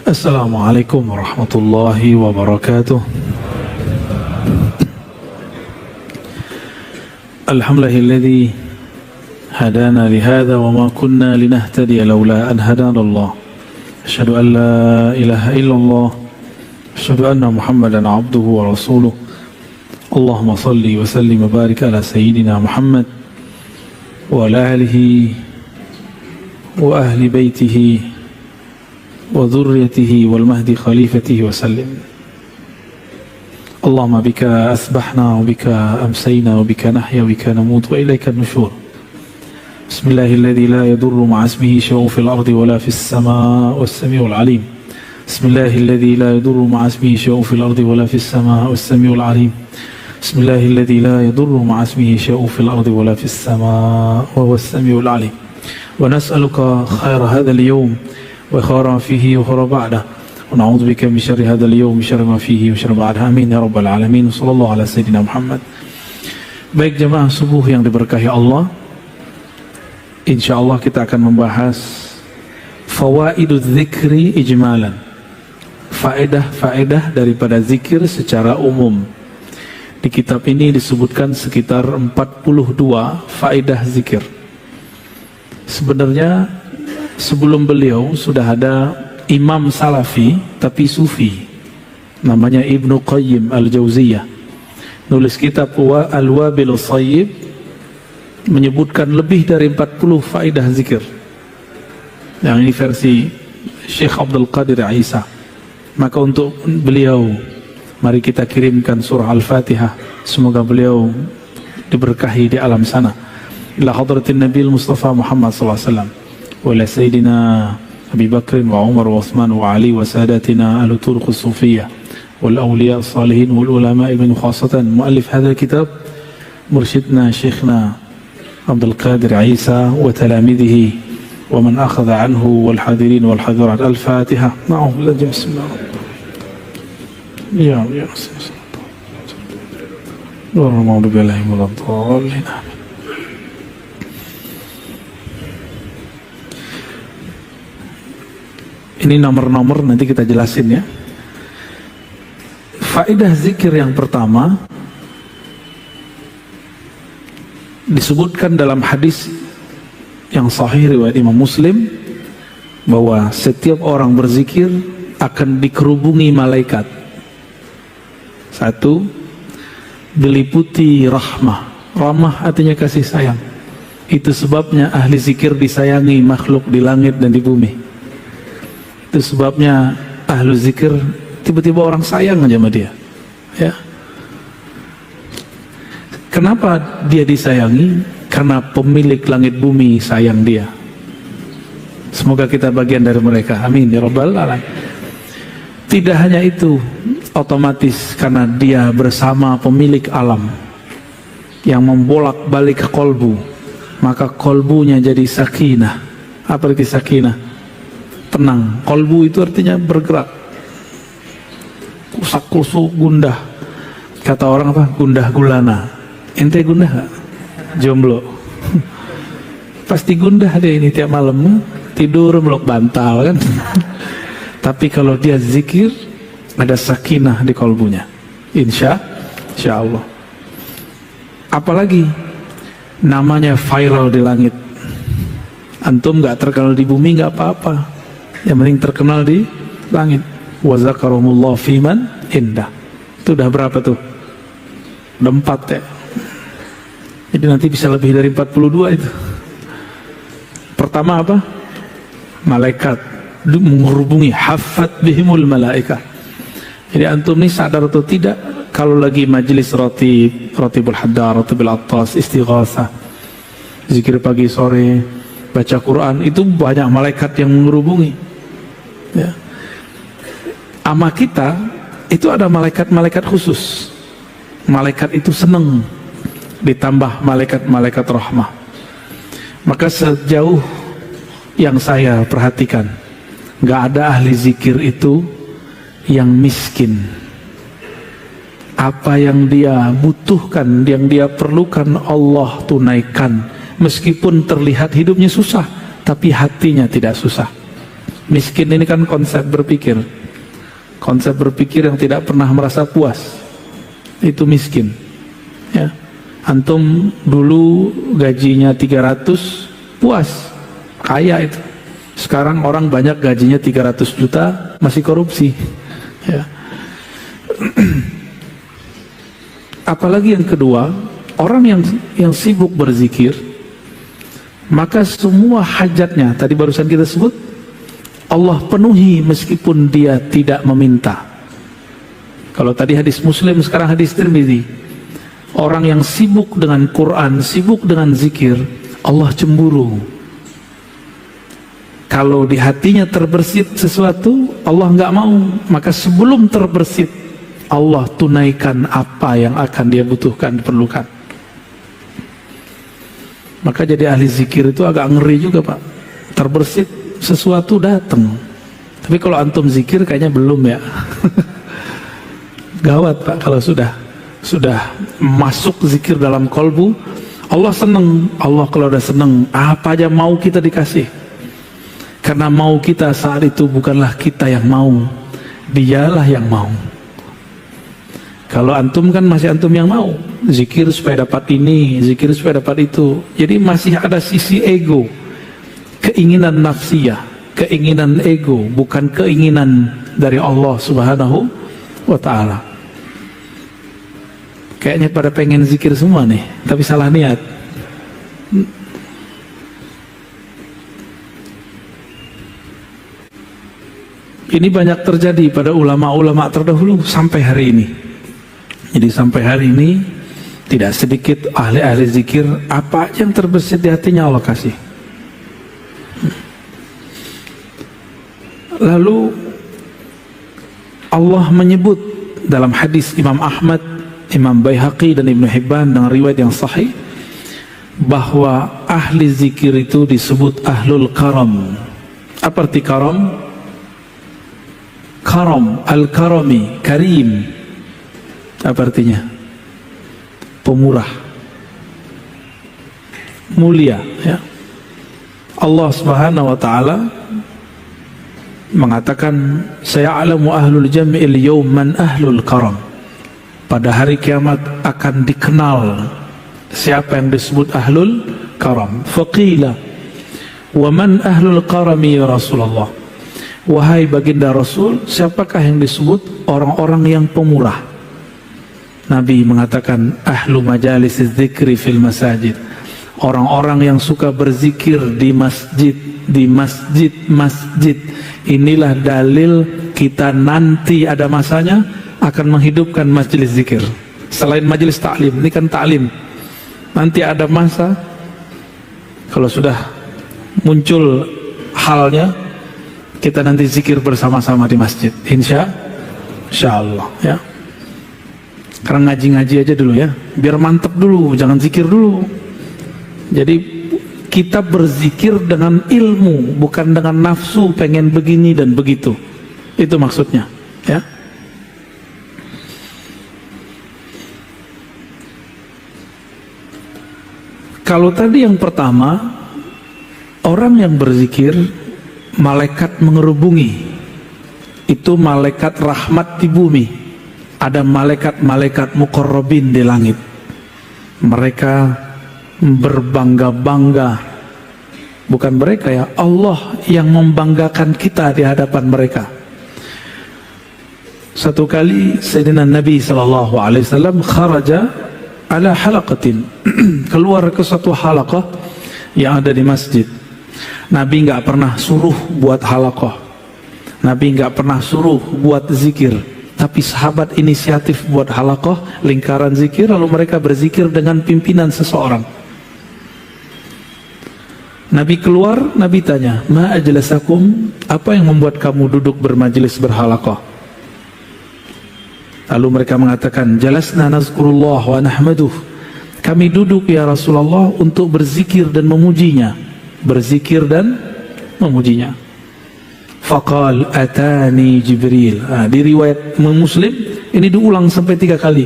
Assalamualaikum warahmatullahi wabarakatuh. Alhamdulillahilladzi hadana lihada wa ma kunna linahtadiya laula an hadana Allah. Asyhadu an la ilaha illallah. Asyhadu anna Muhammadan abduhu wa rasuluh. Allahumma salli wa sallim wa barik ala sayyidina Muhammad wa ala alihi wa ahli baitihi wa dhurriyyatihi wal mahdi khalifatihi wa sallim. Allahumma bika asbahna wa bika amsayna wa bika nahya wa bika namut wa ilayka an-nushur. Bismillahilladzi la yadurru ma'a ismihi shay'un fil ardi wa la fis samaa'i was-sami'ul 'alim. Bismillahilladzi la yadurru ma'a ismihi shay'un fil ardi wa la fis samaa'i was-sami'ul 'alim. Bismillahilladzi la yadurru ma'a ismihi shay'un fil ardi wa la fis samaa'i was-sami'ul 'alim. Wa nas'aluka khaira hadzal yawm wa khairan fihi wa khairan ba'dah wa na'udzu bika min syarri hadzal yawm syarri ma fihi wa syarri ba'dah. Amin ya rabbal alamin. Sallallahu ala sayyidina Muhammad. Baik jemaah subuh yang diberkahi Allah, insyaallah kita akan membahas fawaiduz zikri ijmalan, faedah-faedah daripada zikir secara umum. Di kitab ini disebutkan sekitar 42 faedah zikir. Sebenarnya sebelum beliau sudah ada imam salafi tapi sufi, namanya Ibnu Qayyim Al-Jauziyah, nulis kitab Al-Wabil Thayyib, menyebutkan lebih dari 40 faedah zikir. Yang ini versi Syekh Abdul Qadir Isa. Maka untuk beliau mari kita kirimkan surah Al-Fatihah, semoga beliau diberkahi di alam sana. Ila hadratin Nabi Mustafa Muhammad sallallahu alaihi wasallam wa ila sayyidina Abi Bakr wa Umar wa Uthman wa Ali wa sadatina ahlu turuq as-sufiyyah wal awliya as-salihin wal ulama min khassatan muallif hadha al-kitab mursyidna Syekhna Abdul Qadir Isa wa talamidhihi wa man akhadha anhu wal hadirin wal hadirat. Al-Fatihah. Na'udzu billahi bismillah. Ya ya. Wa na'udzu billahi minadh dhalin. Ini nomor-nomor nanti kita jelasin ya. Faedah zikir yang pertama disebutkan dalam hadis yang sahih riwayat Imam Muslim bahwa setiap orang berzikir akan dikerubungi malaikat. Satu, diliputi rahmah. Rahmah artinya kasih sayang. Itu sebabnya ahli zikir disayangi makhluk di langit dan di bumi. Itu sebabnya ahlu zikir tiba-tiba orang sayang aja sama dia ya. Kenapa dia disayangi? Karena pemilik langit bumi sayang dia. Semoga kita bagian dari mereka, amin ya rabbal alamin. Tidak hanya itu, otomatis karena dia bersama pemilik alam yang membolak-balik kolbu, maka kolbunya jadi sakinah. Apa arti sakinah? Tenang. Kolbu itu artinya bergerak, kusak-kusuk, gundah. Kata orang apa? Gundah gulana. Ente gundah gak? Jomblo. Pasti gundah dia ini tiap malam, tidur meluk bantal kan. Tapi kalau dia zikir, ada sakinah di kolbunya, insya Allah. Apalagi namanya viral di langit. Antum gak terkenal di bumi gak apa-apa, yang penting terkenal di langit. Wa zakarumullah fiman indah. Itu udah berapa tuh? Udah 4 ya. Jadi nanti bisa lebih dari 42 itu. Pertama apa? Malaikat menghubungi, hafat bihimul malaikah. Jadi antum nih sadar atau tidak, kalau lagi majelis ratibul haddar, ratibul attas, istighatsah, zikir pagi sore, baca Quran, itu banyak malaikat yang menghubungi ya. Ama kita itu ada malaikat-malaikat khusus. Malaikat itu senang, ditambah malaikat-malaikat rahmah. Maka sejauh yang saya perhatikan, nggak ada ahli zikir itu yang miskin. Apa yang dia butuhkan, yang dia perlukan, Allah tunaikan. Meskipun terlihat hidupnya susah, tapi hatinya tidak susah. Miskin ini kan konsep berpikir yang tidak pernah merasa puas, itu miskin ya. Antum dulu gajinya 300 puas, kaya itu. Sekarang orang banyak gajinya 300 juta masih korupsi ya. Apalagi yang kedua, orang yang sibuk berzikir, maka semua hajatnya tadi barusan kita sebut Allah penuhi meskipun dia tidak meminta. Kalau tadi hadis Muslim, sekarang hadis Tirmidzi. Orang yang sibuk dengan Quran, sibuk dengan zikir, Allah cemburu. Kalau di hatinya terbersit sesuatu, Allah nggak mau. Maka sebelum terbersit, Allah tunaikan apa yang akan dia butuhkan, diperlukan. Maka jadi ahli zikir itu agak ngeri juga, Pak. Terbersit sesuatu datang. Tapi kalau antum zikir kayaknya belum ya. Gawat, Pak, kalau sudah masuk zikir dalam kolbu, Allah senang. Allah kalau udah senang, apa aja mau kita dikasih. Karena mau kita saat itu bukanlah kita yang mau, dialah yang mau. Kalau antum kan masih antum yang mau, zikir supaya dapat ini, zikir supaya dapat itu. Jadi masih ada sisi ego, keinginan nafsiyah, keinginan ego, bukan keinginan dari Allah Subhanahu wa ta'ala. Kayaknya pada pengen zikir semua nih, tapi salah niat. Ini banyak terjadi pada ulama-ulama terdahulu sampai hari ini. Jadi sampai hari ini tidak sedikit ahli-ahli zikir, apa yang terbersit di hatinya Allah kasih. Lalu Allah menyebut dalam hadis Imam Ahmad, Imam Baihaqi dan Ibnu Hibban dengan riwayat yang sahih bahwa ahli zikir itu disebut ahlul karam. Apa arti karam? Karam, al-karami, karim. Apa artinya? Pemurah, mulia ya. Allah Subhanahu wa ta'ala mengatakan, saya'lamu ahlul jam'il yawman ahlul karam. Pada hari kiamat akan dikenal siapa yang disebut ahlul karam. Faqila wa man ahlul karami ya Rasulullah. Wahai baginda Rasul, siapakah yang disebut orang-orang yang pemurah? Nabi mengatakan, ahlu majalis dzikri fil masajid. Orang-orang yang suka berzikir di masjid, masjid. Inilah dalil kita nanti ada masanya akan menghidupkan majelis zikir. Selain majelis ta'lim, ini kan ta'lim. Nanti ada masa kalau sudah muncul halnya, kita nanti zikir bersama-sama di masjid. Insya Allah ya. Karena ngaji-ngaji aja dulu ya, biar mantep dulu, jangan zikir dulu. Jadi kita berzikir dengan ilmu, bukan dengan nafsu pengen begini dan begitu. Itu maksudnya ya. Kalau tadi yang pertama, orang yang berzikir, malaikat mengerubungi. Itu malaikat rahmat di bumi. Ada malaikat-malaikat muqarrabin di langit. Mereka berbangga-bangga. Bukan mereka ya, Allah yang membanggakan kita di hadapan mereka. Satu kali Sayyidina Nabi SAW kharaja ala halaqatin. Keluar ke satu halaqah yang ada di masjid. Nabi nggak pernah suruh buat halaqah. Nabi nggak pernah suruh buat zikir. Tapi sahabat inisiatif buat halaqah, lingkaran zikir, lalu mereka berzikir dengan pimpinan seseorang. Nabi keluar, Nabi tanya, ma ajlasakum, apa yang membuat kamu duduk bermajelis berhalaqah? Lalu mereka mengatakan, jalasna nazkurullah wa nahmaduh. Kami duduk ya Rasulullah untuk berzikir dan memujinya. Berzikir dan memujinya. Faqal atani Jibril. Di riwayat Muslim ini diulang sampai 3 kali.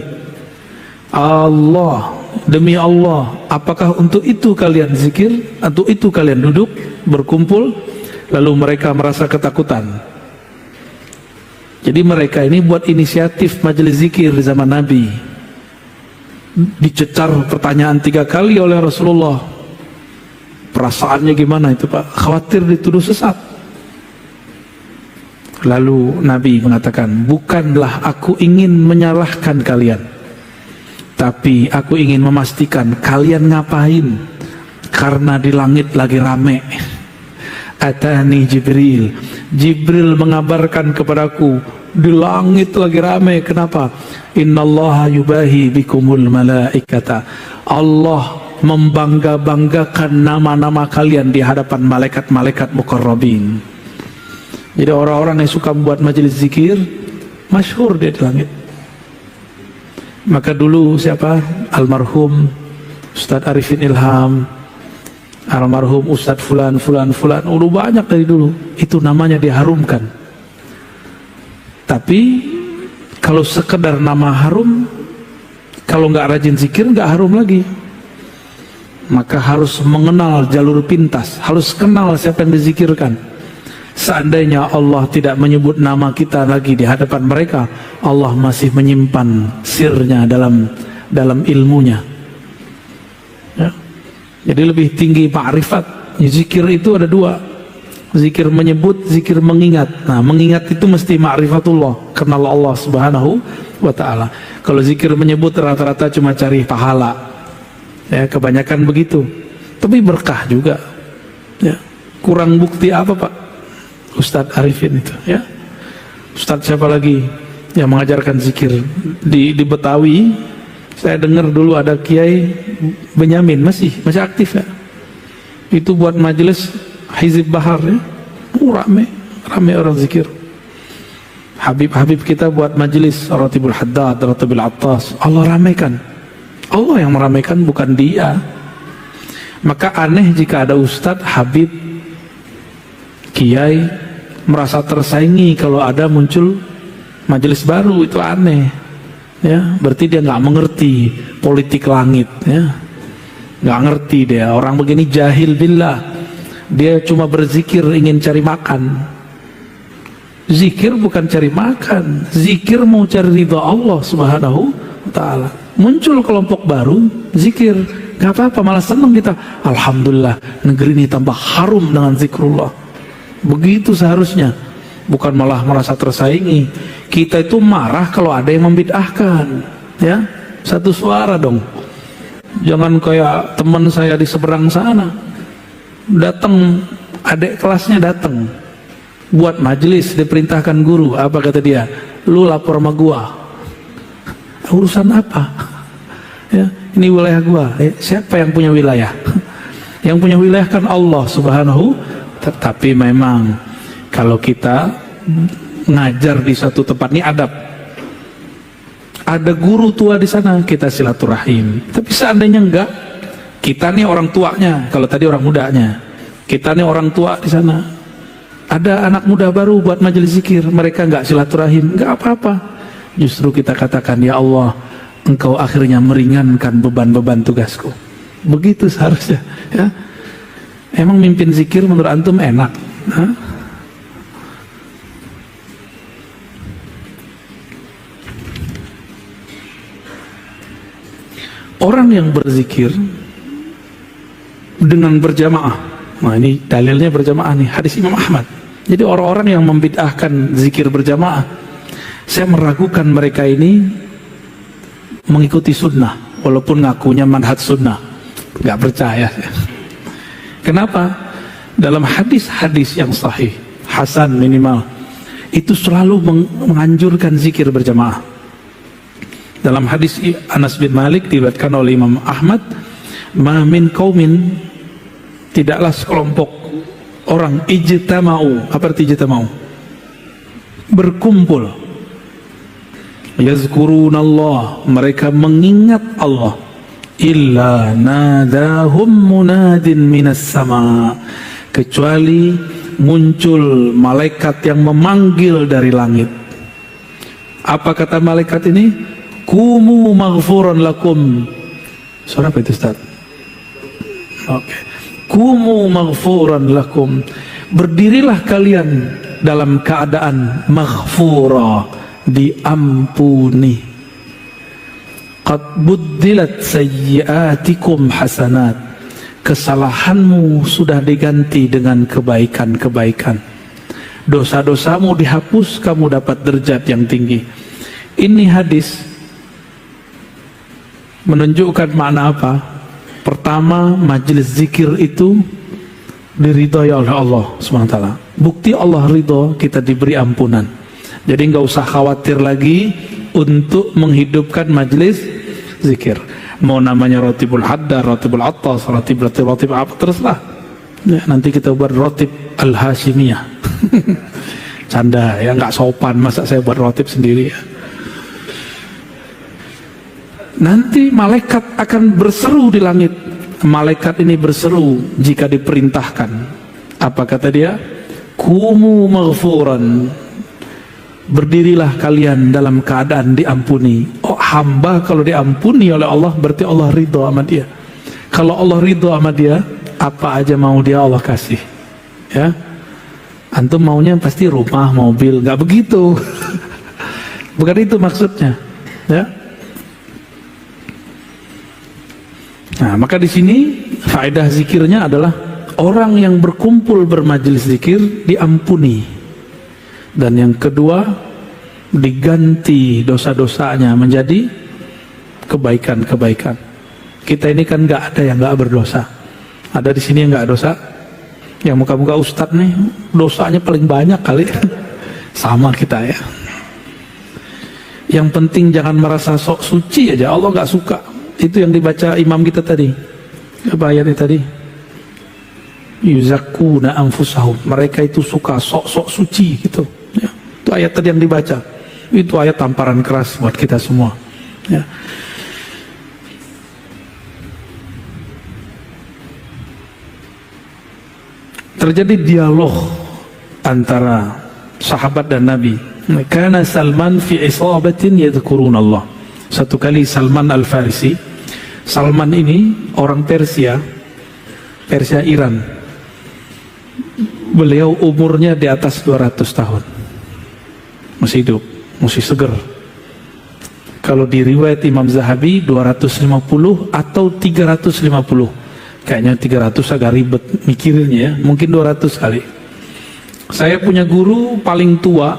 Allah, demi Allah, apakah untuk itu kalian zikir? Atau itu kalian duduk berkumpul? lalu mereka merasa ketakutan. Jadi mereka ini buat inisiatif majelis zikir di zaman Nabi. Dicecar pertanyaan 3 kali oleh Rasulullah. Perasaannya gimana itu Pak? Khawatir dituduh sesat. Lalu Nabi mengatakan, bukanlah aku ingin menyalahkan kalian, tapi aku ingin memastikan kalian ngapain. Karena di langit lagi rame. Atani Jibril. Jibril mengabarkan kepadaku, di langit lagi rame. Kenapa? Innallaha yubahi bikumul malaikata. Allah membangga-banggakan nama-nama kalian di hadapan malaikat-malaikat muqarrabin. Jadi orang-orang yang suka membuat majelis zikir masyhur dia di langit. Maka dulu siapa? Almarhum Ustadz Arifin Ilham, almarhum Ustadz Fulan, udah banyak dari dulu. Itu namanya diharumkan. Tapi kalau sekedar nama harum, kalau nggak rajin zikir nggak harum lagi. Maka harus mengenal jalur pintas, harus kenal siapa yang dizikirkan. Seandainya Allah tidak menyebut nama kita lagi di hadapan mereka, Allah masih menyimpan sirnya dalam ilmunya. Ya. Jadi lebih tinggi ma'rifat. Zikir itu ada 2. Zikir menyebut, zikir mengingat. Nah, mengingat itu mesti ma'rifatullah, kenal Allah subhanahu wa ta'ala. Kalau zikir menyebut rata-rata cuma cari pahala. Ya, kebanyakan begitu. Tapi berkah juga. Ya. Kurang bukti apa Pak? Ustadz Arifin itu, ya. Ustadz siapa lagi yang mengajarkan zikir di Betawi? Saya dengar dulu ada Kiai Benyamin, masih aktif ya. Itu buat majelis Hizib Bahar ya. Rame orang zikir. Habib kita buat majelis Ratibul Haddad, Ratibul Attas. Allah ramaikan. Allah yang meramaikan, bukan dia. Maka aneh jika ada Ustadz, Habib, Kiai merasa tersaingi kalau ada muncul majelis baru. Itu aneh ya, berarti dia nggak mengerti politik langit ya, nggak ngerti dia. Orang begini jahil billah, dia cuma berzikir ingin cari makan. Zikir bukan cari makan, zikir mau cari ridha Allah subhanahu wa ta'ala. Muncul kelompok baru zikir, nggak apa-apa, malah senang kita. Alhamdulillah negeri ini tambah harum dengan zikrullah. Begitu seharusnya, bukan malah merasa tersaingi. Kita itu marah kalau ada yang membid'ahkan, ya. Satu suara dong. Jangan kayak teman saya di seberang sana, datang adik kelasnya datang buat majelis, diperintahkan guru, apa kata dia? Lu lapor sama gua. Urusan apa? Ya, ini wilayah gua. Siapa yang punya wilayah? Yang punya wilayah kan Allah subhanahu. Tetapi memang kalau kita ngajar di suatu tempat ini adab, ada guru tua di sana, kita silaturahim. Tapi seandainya enggak, kita nih orang tuanya, kalau tadi orang mudanya, kita nih orang tua di sana, ada anak muda baru buat majelis zikir, mereka enggak silaturahim, enggak apa-apa. Justru kita katakan, ya Allah, Engkau akhirnya meringankan beban-beban tugasku. Begitu seharusnya ya. Emang mimpin zikir menurut antum enak? Hah? Orang yang berzikir dengan berjamaah, nah ini dalilnya berjamaah nih, hadis Imam Ahmad. Jadi orang-orang yang membid'ahkan zikir berjamaah, saya meragukan mereka ini mengikuti sunnah, walaupun ngakunya manhaj sunnah, nggak percaya. Kenapa? Dalam hadis-hadis yang sahih, hasan minimal, itu selalu menganjurkan zikir berjamaah. Dalam hadis Anas bin Malik diriwayatkan oleh Imam Ahmad, ma min qaumin, tidaklah sekelompok orang ijtama'u. Apa arti ijtama'u? Berkumpul. Yazkurunallah, mereka mengingat Allah. Illa nadahum munadin minas sama, kecuali muncul malaikat yang memanggil dari langit. Apa kata malaikat ini? Kumu maghfuran lakum. Suara apa itu Ustaz? Oke. Kumu maghfuran lakum, berdirilah kalian dalam keadaan maghfura, diampuni. Qad buddilat sayyiatikum hasanat, kesalahanmu sudah diganti dengan kebaikan-kebaikan. Dosa-dosamu dihapus, kamu dapat derajat yang tinggi. Ini hadis menunjukkan makna apa? Pertama, majelis zikir itu diridhoi oleh Allah SWT. Bukti Allah ridho, kita diberi ampunan. Jadi nggak usah khawatir lagi untuk menghidupkan majelis zikir. Mau namanya rotibul haddar, rotibul attas, rotib apa, teruslah. Ya, nanti kita buat rotib al-hashimiyah. Canda ya, nggak sopan masa saya buat rotib sendiri ya. Nanti malaikat akan berseru di langit. Malaikat ini berseru jika diperintahkan. Apa kata dia? Kumu maghfuran, berdirilah kalian dalam keadaan diampuni. Oh, hamba kalau diampuni oleh Allah berarti Allah ridho sama dia. Kalau Allah ridho sama dia, apa aja mau dia Allah kasih. Ya, antum maunya pasti rumah, mobil, nggak begitu. Bukan itu maksudnya. Ya. Nah, maka di sini faedah zikirnya adalah orang yang berkumpul bermajelis zikir diampuni, dan yang kedua diganti dosa-dosanya menjadi kebaikan-kebaikan. Kita ini kan nggak ada yang nggak berdosa. Ada di sini yang nggak dosa? Yang muka-muka ustadz nih dosanya paling banyak kali. Sama kita ya. Yang penting jangan merasa sok suci aja, Allah nggak suka. Itu yang dibaca imam kita tadi. Apa ayatnya tadi? Yuzakkuna anfusahum, mereka itu suka sok-sok suci gitu ya. Itu ayat tadi yang dibaca. Itu ayat tamparan keras buat kita semua ya. Terjadi dialog antara sahabat dan Nabi. Kana Salman fi isabatin yadhkurun Allah. Satu kali Salman Al-Farisi, Salman ini orang Persia Iran. Beliau umurnya di atas 200 tahun. Masih hidup, masih seger. Kalau di riwayat Imam Zahabi 250 atau 350. Kayaknya 300 agak ribet mikirinnya ya. Mungkin 200 kali. Saya punya guru paling tua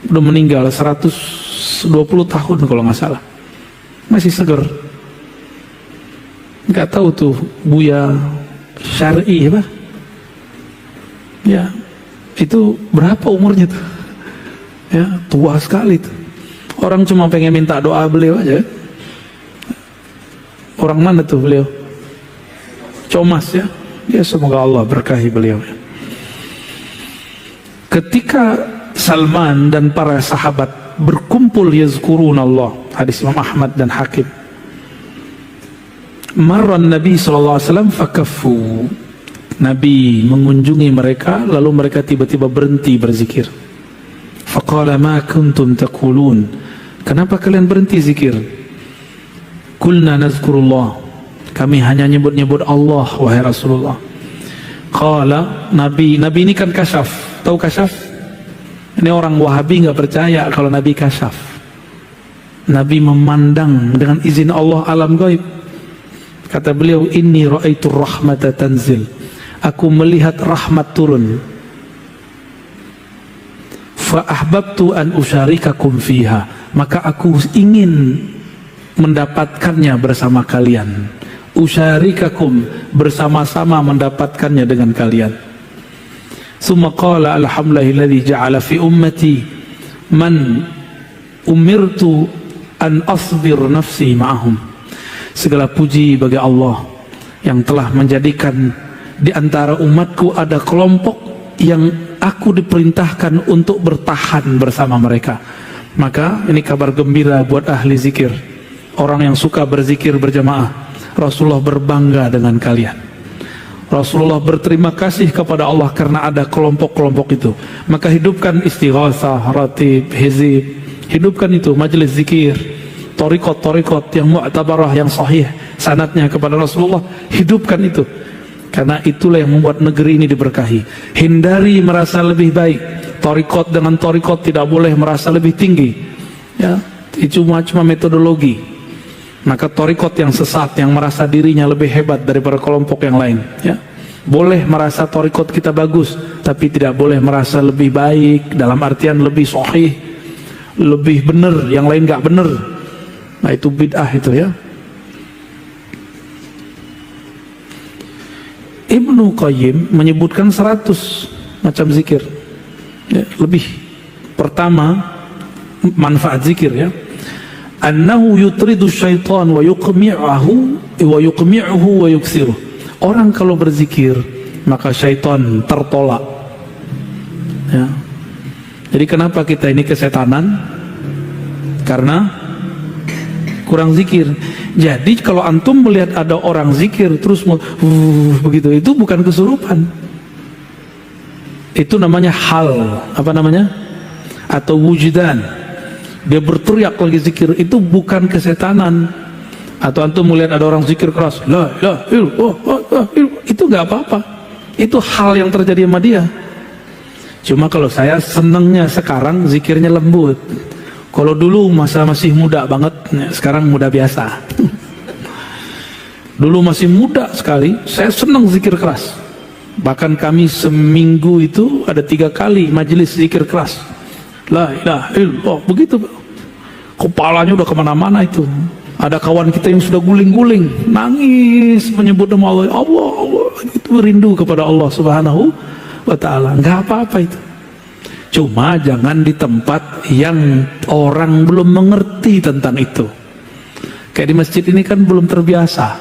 udah meninggal 120 tahun kalau nggak salah. Masih seger. Nggak tahu tuh Buya Syar'i apa? Ya, itu berapa umurnya tuh? Ya, tua sekali tuh. Orang cuma pengen minta doa beliau aja. Orang mana tuh beliau? Comas ya. Ya, semoga Allah berkahi beliau. Ketika Salman dan para sahabat berkumpul yazkurun Allah, hadis Imam Ahmad dan Hakim. Marran Nabi SAW fakaffu. Nabi mengunjungi mereka, lalu mereka tiba-tiba berhenti berzikir. Faqala ma kuntum taqulun, kenapa kalian berhenti zikir? Qulna nazkurullah, kami hanya nyebut-nyebut Allah wahai Rasulullah. Qala, Nabi ini kan kasyaf. Tahu kasyaf? Ini orang Wahabi nggak percaya kalau Nabi kasyaf. Nabi memandang dengan izin Allah alam gaib. Kata beliau, inni ra'aitur rahmata tanzil, aku melihat rahmat turun. Fa ahbabtu an usyarikakum fiha, maka aku ingin mendapatkannya bersama kalian. Usyarikakum, bersama-sama mendapatkannya dengan kalian. Summa qala alhamdulillahilladzi ja'ala fi ummati man umirtu an asbir nafsi ma'ahum. Segala puji bagi Allah yang telah menjadikan di antara umatku ada kelompok yang aku diperintahkan untuk bertahan bersama mereka. Maka ini kabar gembira buat ahli zikir, orang yang suka berzikir berjamaah. Rasulullah berbangga dengan kalian. Rasulullah berterima kasih kepada Allah karena ada kelompok-kelompok itu. Maka hidupkan istighasah, ratib, hizib, hidupkan itu majelis zikir, torikot yang mu'tabarah, yang sahih sanadnya kepada Rasulullah. Hidupkan itu. Karena itulah yang membuat negeri ini diberkahi. Hindari merasa lebih baik. Thariqat dengan thariqat tidak boleh merasa lebih tinggi. Ya, itu cuma metodologi. Maka thariqat yang sesat, yang merasa dirinya lebih hebat daripada kelompok yang lain, ya. Boleh merasa thariqat kita bagus, tapi tidak boleh merasa lebih baik dalam artian lebih sahih, lebih benar, yang lain nggak benar. Nah, itu bid'ah itu, ya. Ibnu Qayyim menyebutkan 100 macam zikir, ya, lebih. Pertama, manfaat zikir, ya. Annahu yutridu syaitan wa yuqmi'uhu wa yuksiruh. Orang kalau berzikir maka syaitan tertolak, ya. Jadi kenapa kita ini kesetanan? Karena kurang zikir. Jadi kalau antum melihat ada orang zikir terus begitu, itu bukan kesurupan. Itu namanya hal, apa namanya? Atau wujudan. Dia berteriak lagi zikir, itu bukan kesetanan. Atau antum melihat ada orang zikir keras, la ilaha illallah, itu nggak apa-apa. Itu hal yang terjadi sama dia. Cuma kalau saya senangnya sekarang zikirnya lembut. Kalau dulu masa masih muda banget, sekarang muda biasa. Dulu masih muda sekali, saya senang zikir keras. Bahkan kami seminggu itu ada 3 kali majelis zikir keras. La ilaha illallah, begitu. Kepalanya udah kemana-mana itu. Ada kawan kita yang sudah guling-guling, nangis menyebut nama Allah, Allah, Allah. Itu rindu kepada Allah Subhanahu wa Ta'ala. Nggak apa-apa itu. Cuma jangan di tempat yang orang belum mengerti tentang itu. Kayak di masjid ini kan belum terbiasa.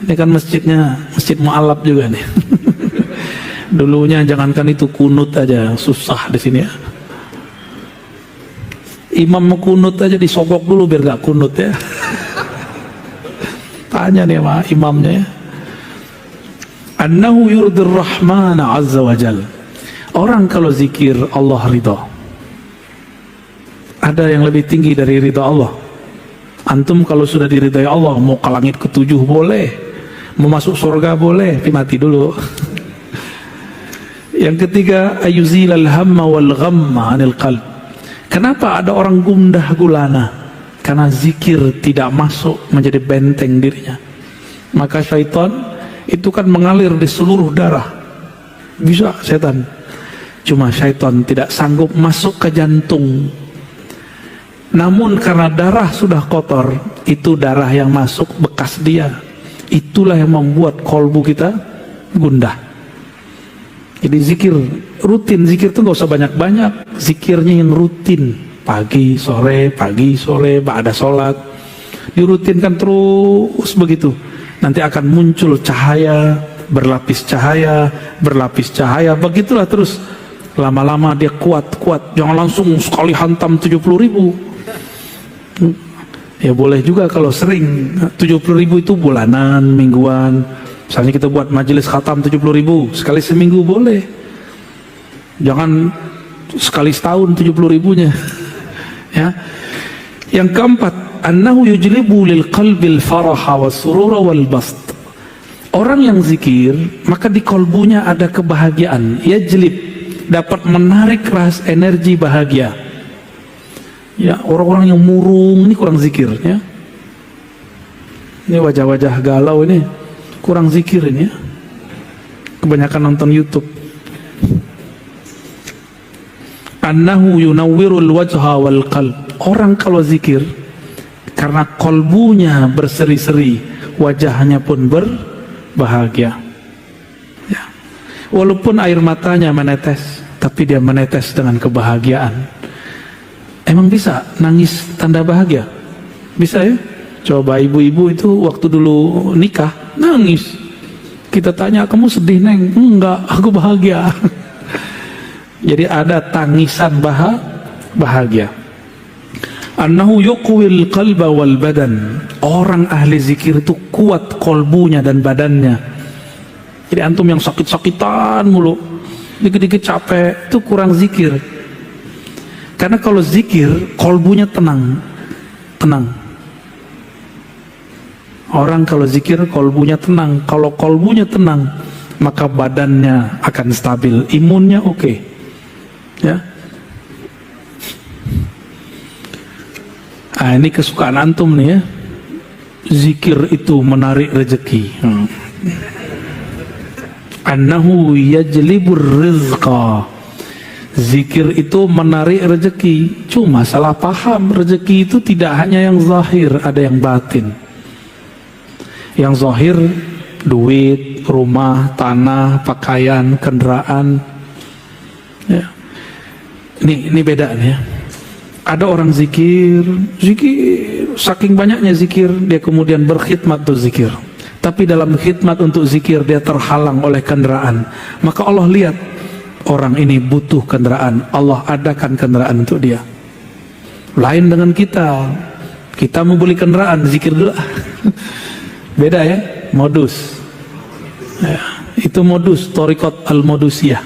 Ini kan masjidnya masjid mu'alaf juga nih. Dulunya jangankan itu, kunut aja susah di sini, ya. Imam mau kunut aja disogok dulu biar gak kunut, ya. Tanya nih sama imamnya, ya. Annahu yurdir rahmana azza wa jal. Orang kalau zikir Allah ridha. Ada yang lebih tinggi dari ridha Allah. Antum kalau sudah diridai Allah, mau ke langit ke-7 boleh, mau masuk surga boleh, tapi mati dulu. Yang ketiga, ayuzilal hamma wal ghamma anil qalb. Kenapa ada orang gundah gulana? Karena zikir tidak masuk menjadi benteng dirinya. Maka syaitan itu kan mengalir di seluruh darah. Bisa setan. Cuma syaitan tidak sanggup masuk ke jantung. Namun karena darah sudah kotor, itu darah yang masuk bekas dia. Itulah yang membuat kolbu kita gundah. Jadi zikir rutin, zikir itu nggak usah banyak-banyak. Zikirnya yang rutin, pagi sore, ba'da sholat, dirutinkan terus begitu. Nanti akan muncul cahaya, berlapis cahaya, begitulah terus. Lama-lama dia kuat. Jangan langsung sekali hantam 70.000. Ya boleh juga kalau sering. 70.000 itu bulanan, mingguan. Misalnya kita buat majelis khatam 70.000 sekali seminggu boleh. Jangan sekali setahun 70.000-nya. Ya. Yang keempat, annahu yujlibu lil qalbil faraha was surura wal bast. Orang yang zikir, maka di kolbunya ada kebahagiaan. Yajlib, dapat menarik ras energi bahagia. Ya, orang-orang yang murung ini kurang zikir, ya. Ini wajah-wajah galau ini kurang zikir ini, ya. Kebanyakan nonton YouTube. Annahu yunawwirul wajha wal qalb. Orang kalau zikir karena kolbunya berseri-seri, wajahnya pun berbahagia. Ya. Walaupun air matanya menetes, tapi dia menetes dengan kebahagiaan. Emang bisa nangis tanda bahagia? Bisa, ya? Coba ibu-ibu itu waktu dulu nikah nangis. Kita tanya, kamu sedih neng? Enggak, aku bahagia. Jadi ada tangisan bahagia. Annahu yuqwil qalba wal badan. Orang ahli zikir itu kuat kolbunya dan badannya. Jadi antum yang sakit-sakitan mulu, dikit-dikit capek, itu kurang zikir. Karena kalau zikir, kolbunya tenang. Orang kalau zikir, kolbunya tenang. Kalau kolbunya tenang, maka badannya akan stabil, imunnya oke. Ya. Nah, ini kesukaan antum nih ya. Zikir itu menarik rezeki. Annahu yajlibur rizqa. Zikir itu menarik rezeki. Cuma salah paham, rezeki itu tidak hanya yang zahir, ada yang batin. Yang zahir duit, rumah, tanah, pakaian, kendaraan. Ya. Ini beda nih ya. Ada orang zikir, saking banyaknya zikir, dia kemudian berkhidmat untuk zikir. Tapi dalam khidmat untuk zikir dia terhalang oleh kendaraan. Maka Allah lihat, orang ini butuh kendaraan, Allah adakan kendaraan untuk dia. Lain dengan kita mau beli kendaraan, zikir dulu. Beda ya, modus. Ya, itu modus, thariqat al-modusiyah.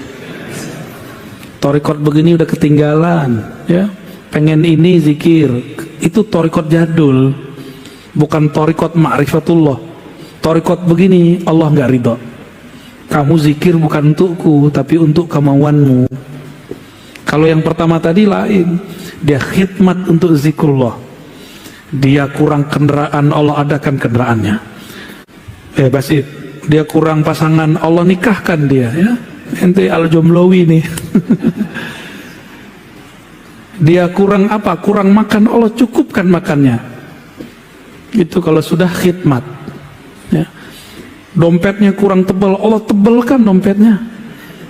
Thariqat begini udah ketinggalan, ya. Pengen ini zikir, itu thariqat jadul, bukan thariqat ma'rifatullah. Thariqat begini Allah nggak ridho. Kamu zikir bukan untukku, tapi untuk kemauanmu. Kalau yang pertama tadi lain, dia khidmat untuk zikrullah. Dia kurang kendaraan, Allah adakan kendaraannya. Basit, dia kurang pasangan, Allah nikahkan dia. Ya, ente al-jomlowi nih. Dia kurang apa? Kurang makan, Allah cukupkan makannya. Itu kalau sudah khidmat. Ya. Dompetnya kurang tebal, Allah tebalkan dompetnya.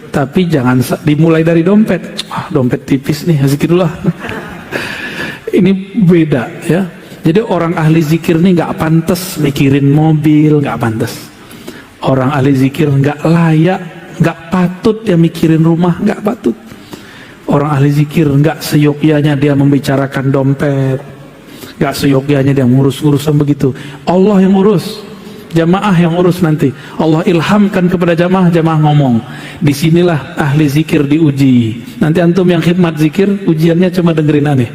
Tapi jangan dimulai dari dompet. Dompet tipis nih, zikirullah. Ini beda ya. Jadi orang ahli zikir nih nggak pantas mikirin mobil, nggak pantas. Orang ahli zikir nggak layak, nggak patut dia mikirin rumah, nggak patut. Orang ahli zikir nggak seyogyanya dia membicarakan dompet, nggak seyogyanya dia ngurus-urusan begitu. Allah yang urus, jamaah yang urus nanti. Allah ilhamkan kepada jamaah, jamaah ngomong. Disinilah ahli zikir diuji. Nanti antum yang khidmat zikir, ujiannya cuma dengerin aneh.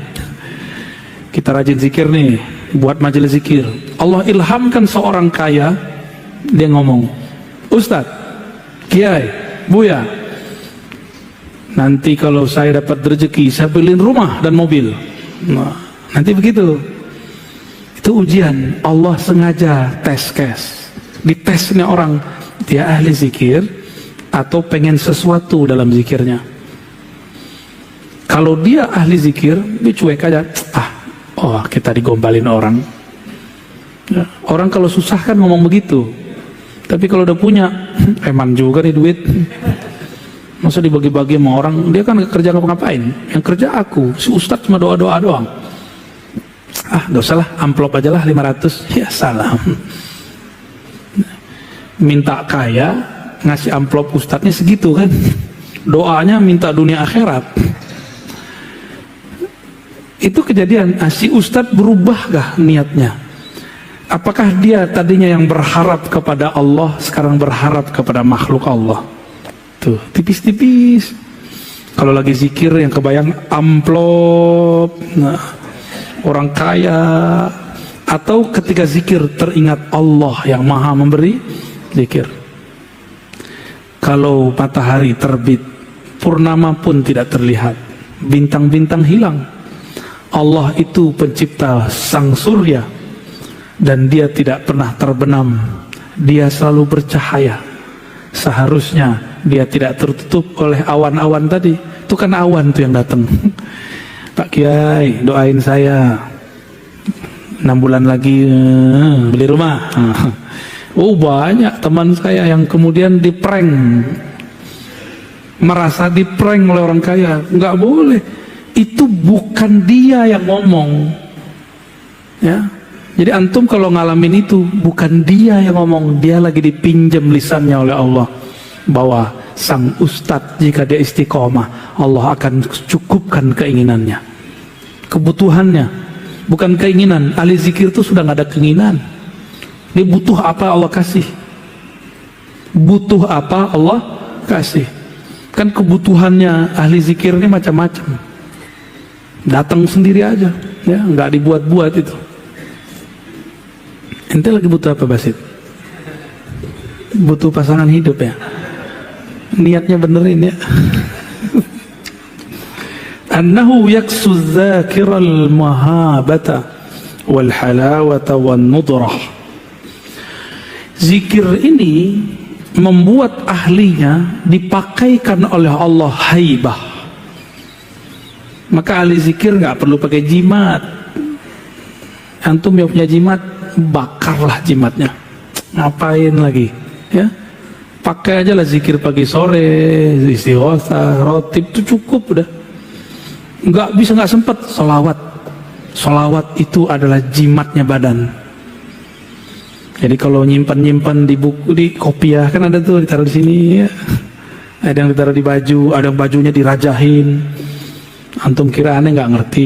Kita rajin zikir nih, buat majelis zikir. Allah ilhamkan seorang kaya, dia ngomong, Ustadz, Kiai, Buya, nanti kalau saya dapat rezeki, saya beliin rumah dan mobil. Nah, nanti begitu. Itu ujian. Allah sengaja tes case. Ditesnya orang, dia ahli zikir atau pengen sesuatu dalam zikirnya. Kalau dia ahli zikir, dia cuek aja. Kita digombalin orang. Ya, orang kalau susah kan ngomong begitu. Tapi kalau udah punya, eman juga nih duit. Masa dibagi-bagi sama orang, dia kan kerja ngapain? Yang kerja aku, si ustadz cuma doa-doa doang. Gak usah lah, amplop aja lah 500. Ya salam. Minta kaya, ngasih amplop ustadznya segitu kan. Doanya minta dunia akhirat. Itu kejadian, si ustadz berubah gak niatnya? Apakah dia tadinya yang berharap kepada Allah, sekarang berharap kepada makhluk Allah? Tuh, tipis-tipis. Kalau lagi zikir yang kebayang amplop, nah, orang kaya. Atau ketika zikir teringat Allah yang maha memberi, zikir. Kalau matahari terbit, purnama pun tidak terlihat, bintang-bintang hilang, Allah itu pencipta sang surya, dan dia tidak pernah terbenam, dia selalu bercahaya. Seharusnya dia tidak tertutup oleh awan-awan tadi. Itu kan awan tuh yang datang. Pak Kiai, doain saya 6 bulan lagi beli rumah. Banyak teman saya yang kemudian diprank, merasa diprank oleh orang kaya. Nggak boleh. Itu bukan dia yang ngomong. Ya. Jadi antum kalau ngalamin itu, bukan dia yang ngomong, dia lagi dipinjam lisannya oleh Allah. Bahwa sang ustadz jika dia istiqomah, Allah akan cukupkan keinginannya, kebutuhannya, bukan keinginan. Ahli zikir itu sudah nggak ada keinginan. Dia butuh apa Allah kasih. Butuh apa Allah kasih. Kan kebutuhannya ahli zikir ini macam-macam. Datang sendiri aja, ya, nggak dibuat-buat itu. Ente lagi butuh apa, Basit? Butuh pasangan hidup ya? niatnya benerin ya. Annahu yaksu dzakiral mahabata wal halawata wan nudrah. Zikir ini membuat ahlinya dipakaikan oleh Allah haibah. Maka ahli zikir nggak perlu pakai jimat. Antum yang punya jimat, bakarlah jimatnya. Ngapain lagi? Ya, pakai aja lah zikir pagi sore, istighotsah, rotib, itu cukup udah. Nggak sempat sholawat. Sholawat itu adalah jimatnya badan. Jadi kalau nyimpan di buku, di kopiah kan ada tuh ditaruh di sini ya. Ada yang ditaruh di baju, ada yang bajunya dirajahin. Antum kira aneh nggak ngerti.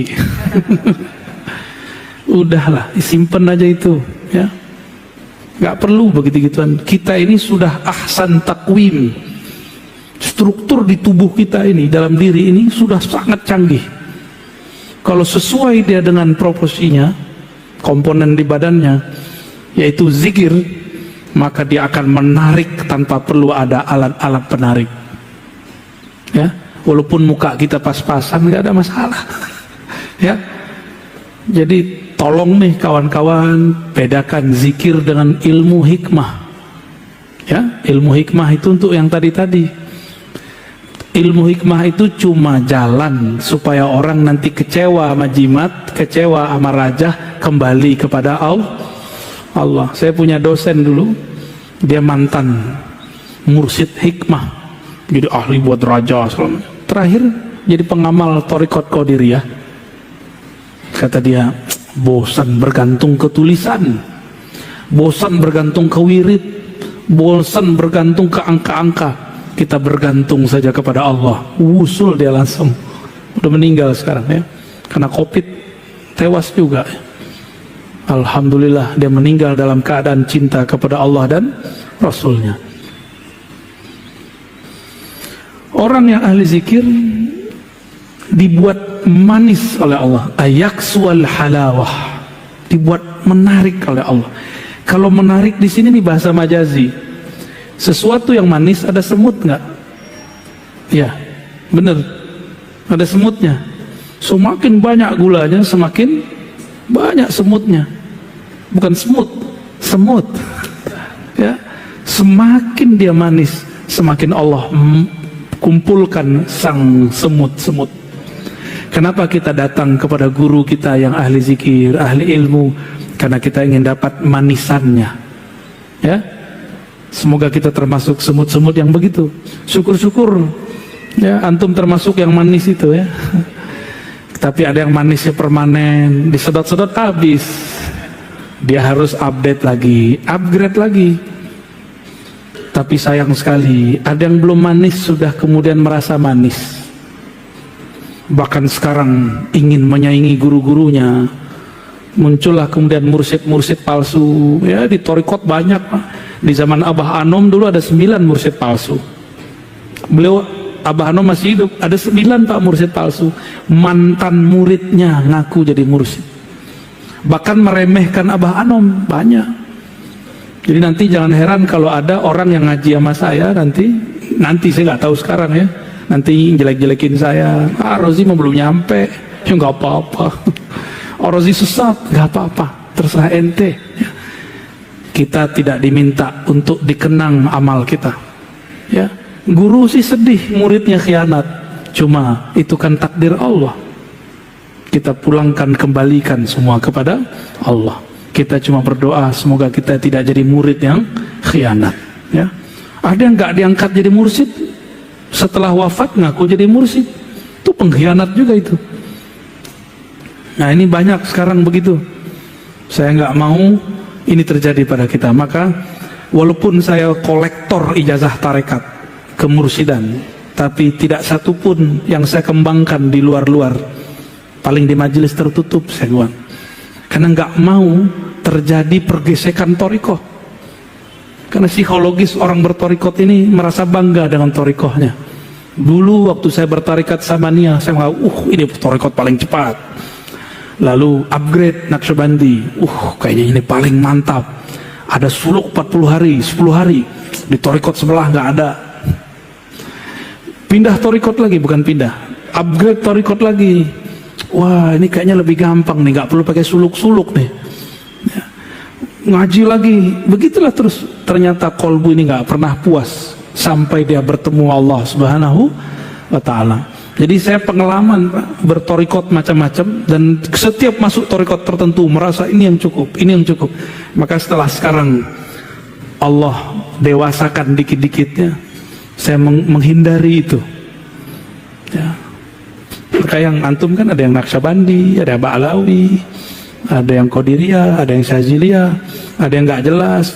Udahlah, simpen aja itu ya. Nggak perlu begitu-gituan. Kita ini sudah ahsan takwim. Struktur di tubuh kita ini, dalam diri ini sudah sangat canggih. Kalau sesuai dia dengan proporsinya, komponen di badannya, yaitu zikir, maka dia akan menarik tanpa perlu ada alat-alat penarik. Ya, walaupun muka kita pas-pasan nggak ada masalah. Ya, jadi tolong nih kawan-kawan, bedakan zikir dengan ilmu hikmah. Ya, ilmu hikmah itu untuk yang tadi-tadi. Ilmu hikmah itu cuma jalan supaya orang nanti kecewa sama jimat, kecewa sama raja, kembali kepada Allah. Saya punya dosen dulu, dia mantan mursyid hikmah, jadi ahli buat raja. Terakhir jadi pengamal Thariqat Qadiriyah. Kata dia, bosan bergantung ke tulisan, bosan bergantung ke wirid, bosan bergantung ke angka-angka. Kita bergantung saja kepada Allah. Wusul dia langsung. Udah meninggal sekarang ya, karena COVID, tewas juga. Alhamdulillah dia meninggal dalam keadaan cinta kepada Allah dan Rasulnya. Orang yang ahli zikir dibuat manis oleh Allah. Ayaksual halawah, dibuat menarik oleh Allah. Kalau menarik di sini nih bahasa majazi. Sesuatu yang manis ada semut nggak? Ya, bener. Ada semutnya. Semakin banyak gulanya, semakin banyak semutnya. Bukan semut, semut. Ya, semakin dia manis, semakin Allah kumpulkan sang semut-semut. Kenapa kita datang kepada guru kita yang ahli zikir, ahli ilmu? Karena kita ingin dapat manisannya. Ya, semoga kita termasuk semut-semut yang begitu. Syukur-syukur ya, antum termasuk yang manis itu ya. Tapi ada yang manisnya permanen, disedot-sedot habis. Dia harus update lagi, upgrade lagi. Tapi sayang sekali, ada yang belum manis sudah kemudian merasa manis. Bahkan sekarang ingin menyaingi guru-gurunya. Muncullah kemudian mursyid-mursyid palsu ya, di Thariqat banyak Pak. Di zaman Abah Anom dulu ada 9 mursyid palsu. Beliau, Abah Anom masih hidup, ada 9 Pak mursyid palsu. Mantan muridnya ngaku jadi mursyid. Bahkan meremehkan Abah Anom banyak. Jadi nanti jangan heran kalau ada orang yang ngaji sama saya nanti saya nggak tahu sekarang ya. Nanti jelek-jelekin saya. Rozi mah belum nyampe. Ya nggak apa-apa. Rozi sesat, nggak apa-apa. Terserah ente. Ya. Kita tidak diminta untuk dikenang amal kita. Ya, guru sih sedih muridnya khianat. Cuma itu kan takdir Allah. Kita pulangkan, kembalikan semua kepada Allah. Kita cuma berdoa semoga kita tidak jadi murid yang khianat. Ya, ada yang nggak diangkat jadi mursyid, setelah wafat ngaku jadi mursyid. Itu pengkhianat juga itu. Nah ini banyak sekarang begitu. Saya nggak mau ini terjadi pada kita. Maka walaupun saya kolektor ijazah tarekat kemursidan, tapi tidak satupun yang saya kembangkan di luar-luar, paling di majelis tertutup saya bilang. Karena nggak mau terjadi pergesekan thariqah. Karena psikologis orang berthariqat ini merasa bangga dengan thariqahnya. Dulu waktu saya bertarikat Samaniyah, saya bilang, ini thariqat paling cepat. Lalu upgrade Naqsyabandi, kayaknya ini paling mantap. Ada suluk 40 hari, 10 hari. Di thariqat sebelah nggak ada. pindah torikot lagi, bukan pindah, upgrade torikot lagi. Wah, ini kayaknya lebih gampang nih, nggak perlu pakai suluk-suluk nih. Ya. Ngaji lagi, begitulah terus. Ternyata kolbu ini nggak pernah puas sampai dia bertemu Allah Subhanahu wa Ta'ala. Jadi saya pengalaman Pak, bertorikot macam-macam, dan setiap masuk torikot tertentu merasa ini yang cukup, ini yang cukup. Maka setelah sekarang Allah dewasakan dikit-dikitnya, saya menghindari itu. Ya. Maka yang antum kan ada yang Naqsyabandi, ada yang Ba'alawi, ada yang Qadiriyah, ada yang Syaziliyah, ada yang nggak jelas,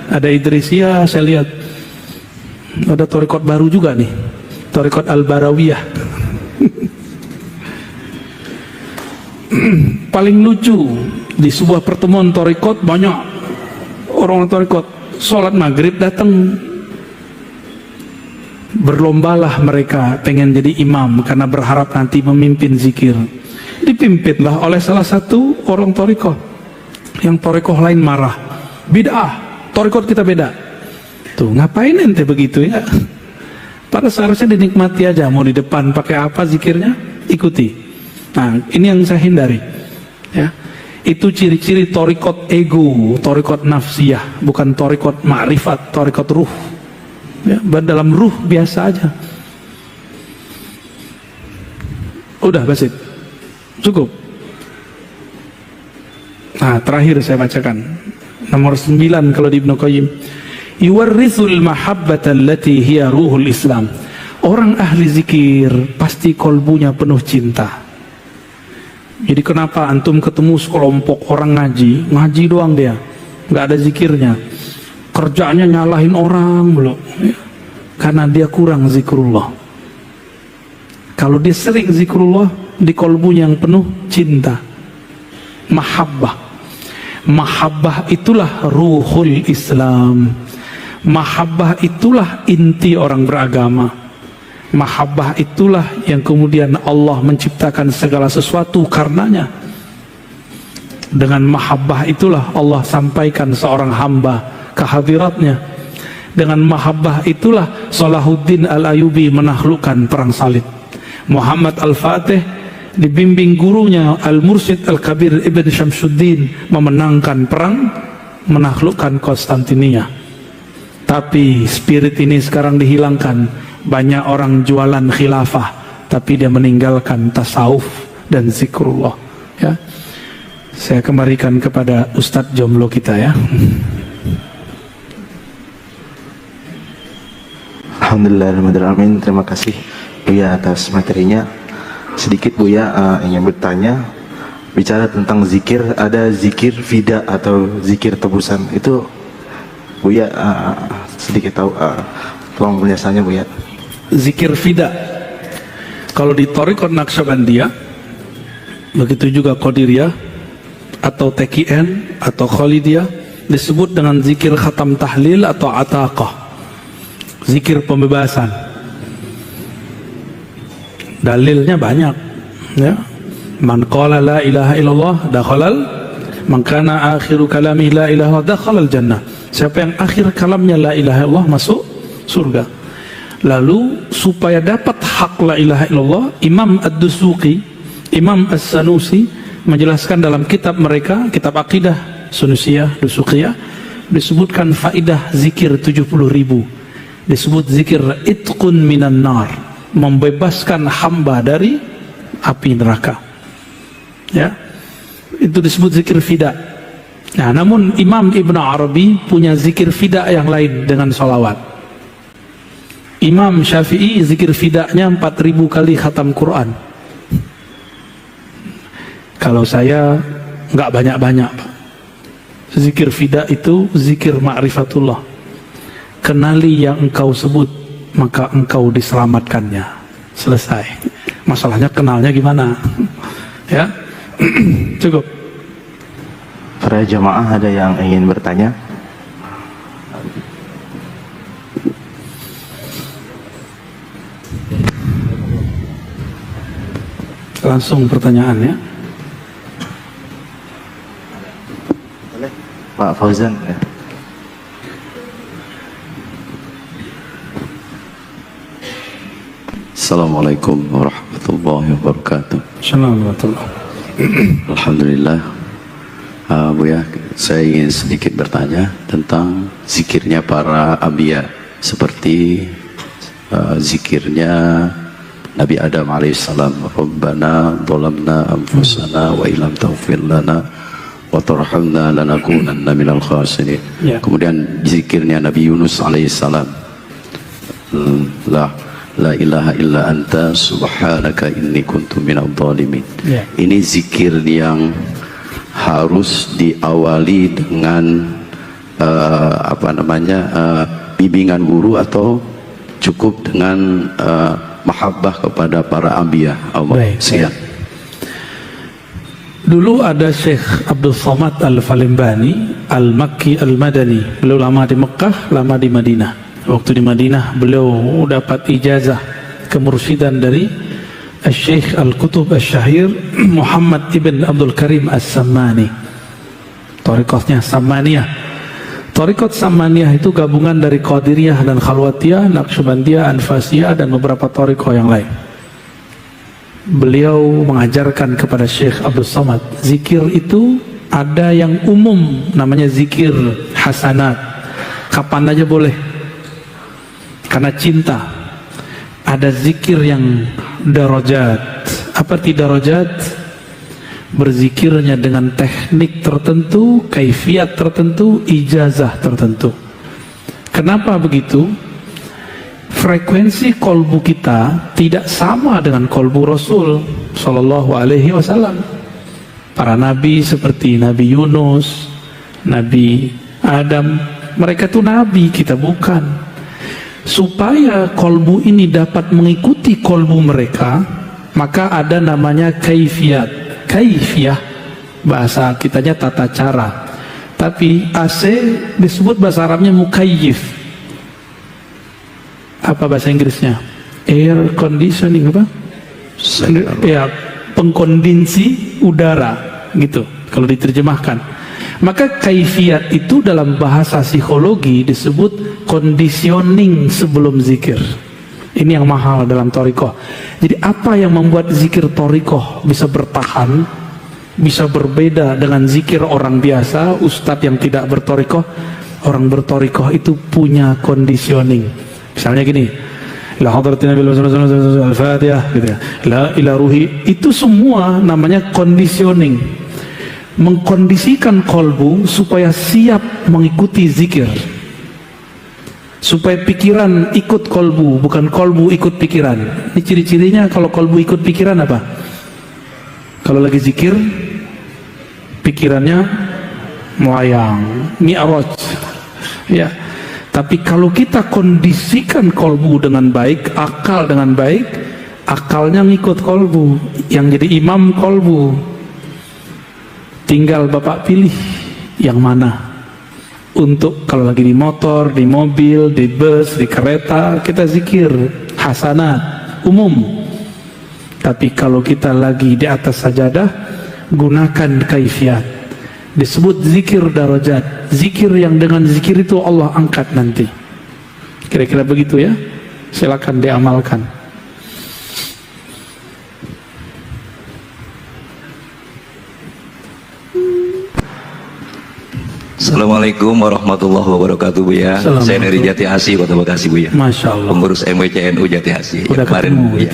ada Idrisiyah. Saya lihat ada torikot baru juga nih, torikot Al-Barawiyah. Paling lucu di sebuah pertemuan torikot, banyak orang torikot sholat maghrib datang, berlombalah mereka pengen jadi imam karena berharap nanti memimpin zikir. Dipimpinlah oleh salah satu orang torikoh, yang torikoh lain marah, bid'ah, torikot kita beda. Tuh ngapain ente begitu ya? Pada seharusnya dinikmati aja, mau di depan pakai apa zikirnya, ikuti. Nah, ini yang saya hindari. Ya, itu ciri-ciri torikot ego, torikot nafsiyah, bukan torikot ma'rifat, torikot ruh. Ya, dalam ruh biasa aja. Udah Basit, cukup. Nah, terakhir saya bacakan nomor 9 kalau di Ibnu Qayyim. Yuwarrithul mahabbata allati hiya ruhul Islam. Orang ahli zikir pasti kolbunya penuh cinta. Jadi kenapa antum ketemu sekelompok orang ngaji doang dia, nggak ada zikirnya, kerjanya nyalahin orang belum, ya. Karena dia kurang zikrullah. Kalau dia sering zikrullah, di kolbunya yang penuh cinta, mahabbah. Mahabbah itulah ruhul Islam. Mahabbah itulah inti orang beragama. Mahabbah itulah yang kemudian Allah menciptakan segala sesuatu karenanya. Dengan mahabbah itulah Allah sampaikan seorang hamba ke hadiratnya. Dengan mahabbah itulah Salahuddin Al-Ayyubi menaklukkan perang salib. Muhammad Al-Fatih dibimbing gurunya Al-Mursyid Al-Kabir Ibn Syamsuddin memenangkan perang, menaklukkan Konstantinia. Tapi spirit ini sekarang dihilangkan. Banyak orang jualan khilafah, tapi dia meninggalkan tasawuf dan zikrullah. Ya, saya kembalikan kepada Ustadz jomblo kita ya. Alhamdulillahirrahmanirrahim. Terima kasih Buya atas materinya. Sedikit Buya ingin bertanya, bicara tentang zikir, ada zikir fida atau zikir tebusan. Itu Buya sedikit tahu, tolong penjelasannya Buya. Zikir fida kalau di Thariqat Naqsyabandiyah, begitu juga Qadiriyah atau TKN atau Khalidiyah, disebut dengan zikir khatam tahlil atau ataqah, zikir pembebasan. Dalilnya banyak ya. Man qala la ilaha illallah dakhalal, man kana akhiru kalami la ilaha dakhalal jannah. Siapa yang akhir kalamnya la ilaha illallah masuk surga. Lalu supaya dapat hak la ilaha illallah, Imam Ad-Dusuqi, Imam As-Sanusi menjelaskan dalam kitab mereka, kitab akidah Sunusiyah, Dusuqiyah, disebutkan faidah zikir 70.000. Disebut zikir itqun minan nar, membebaskan hamba dari api neraka. Ya, itu disebut zikir fida. Nah, namun Imam Ibn Arabi punya zikir fida yang lain dengan salawat. Imam Syafi'i zikir fida'nya 4.000 kali khatam Quran. Kalau saya nggak banyak-banyak Pak. Zikir fida' itu zikir ma'rifatullah. Kenali yang engkau sebut, maka engkau diselamatkannya. Selesai. Masalahnya kenalnya gimana? Ya, cukup. Para jamaah ada yang ingin bertanya? Langsung pertanyaannya. Pak Fauzan ya. Assalamualaikum warahmatullahi wabarakatuh. Assalamualaikum. Alhamdulillah. Buya, saya ingin sedikit bertanya tentang zikirnya para anbiya, seperti zikirnya Nabi Adam alaihissalam, Rabbana dhalamna anfusana wa illam taghfir lana wa tarhamna lanakunanna minal khasirin. Kemudian zikirnya Nabi Yunus alaihissalam, La ilaha illa anta subhanaka inni kuntu minadh dhalimin. Ini zikir yang harus diawali dengan bimbingan guru, atau cukup dengan mahabbah kepada para anbiya Allah. Siap. Dulu ada Syekh Abdul Somad Al-Falimbani Al-Makki Al-Madani. Beliau lama di Mekah, lama di Madinah. Waktu di Madinah beliau dapat ijazah kemursidan dari Syekh Al-Qutub Al-Syahir Muhammad Ibn Abdul Karim As-Sammani. Thariqatnya Sammaniyah. Thariqat Sammaniyah itu gabungan dari Qadiriyah dan Khalwatiyah, Naqsyabandiyah, Anfasiyah, dan beberapa thariqah yang lain. Beliau mengajarkan kepada Syekh Abdul Somad, zikir itu ada yang umum namanya zikir hasanat, kapan aja boleh karena cinta. Ada zikir yang darajat. Apa arti darajat? Berzikirnya dengan teknik tertentu, kaifiat tertentu, ijazah tertentu. Kenapa begitu? Frekuensi kolbu kita tidak sama dengan kolbu Rasul Sallallahu Alaihi Wasallam. Para nabi seperti Nabi Yunus, Nabi Adam, mereka itu nabi, kita bukan. Supaya kolbu ini dapat mengikuti kolbu mereka, maka ada namanya kaifiat. Kaifiyah bahasa kitanya tata cara, tapi AC disebut bahasa Arabnya mukayyif. Apa bahasa Inggrisnya? Air conditioning apa? Ya, pengkondisi udara gitu kalau diterjemahkan. Maka kaifiat itu dalam bahasa psikologi disebut conditioning sebelum zikir. Ini yang mahal dalam thariqah. Jadi apa yang membuat zikir thariqah bisa bertahan, bisa berbeda dengan zikir orang biasa, ustadz yang tidak berthariqah? Orang berthariqah itu punya conditioning. Misalnya gini, la hadratin nabi al-fatihah gitu ya. La ila ruhi, itu semua namanya conditioning. Mengkondisikan kolbu supaya siap mengikuti zikir, supaya pikiran ikut kolbu, bukan kolbu ikut pikiran. Ini ciri-cirinya kalau kolbu ikut pikiran apa? Kalau lagi zikir pikirannya melayang, mi'raj ya. Tapi kalau kita kondisikan kolbu dengan baik, akal dengan baik, akalnya ngikut kolbu, yang jadi imam kolbu. Tinggal Bapak pilih yang mana. Untuk kalau lagi di motor, di mobil, di bus, di kereta, kita zikir hasanat umum. Tapi kalau kita lagi di atas sajadah, gunakan kaifiat. Disebut zikir darajat. Zikir yang dengan zikir itu Allah angkat nanti. Kira-kira begitu ya. Silakan diamalkan. Assalamualaikum warahmatullahi wabarakatuh, Buya. Saya dari Jati Asih, Kota Bekasi, Buya. Masya Allah. Pengurus MWCNU Jati Asih. Udah kemarin, ketemu, Buya.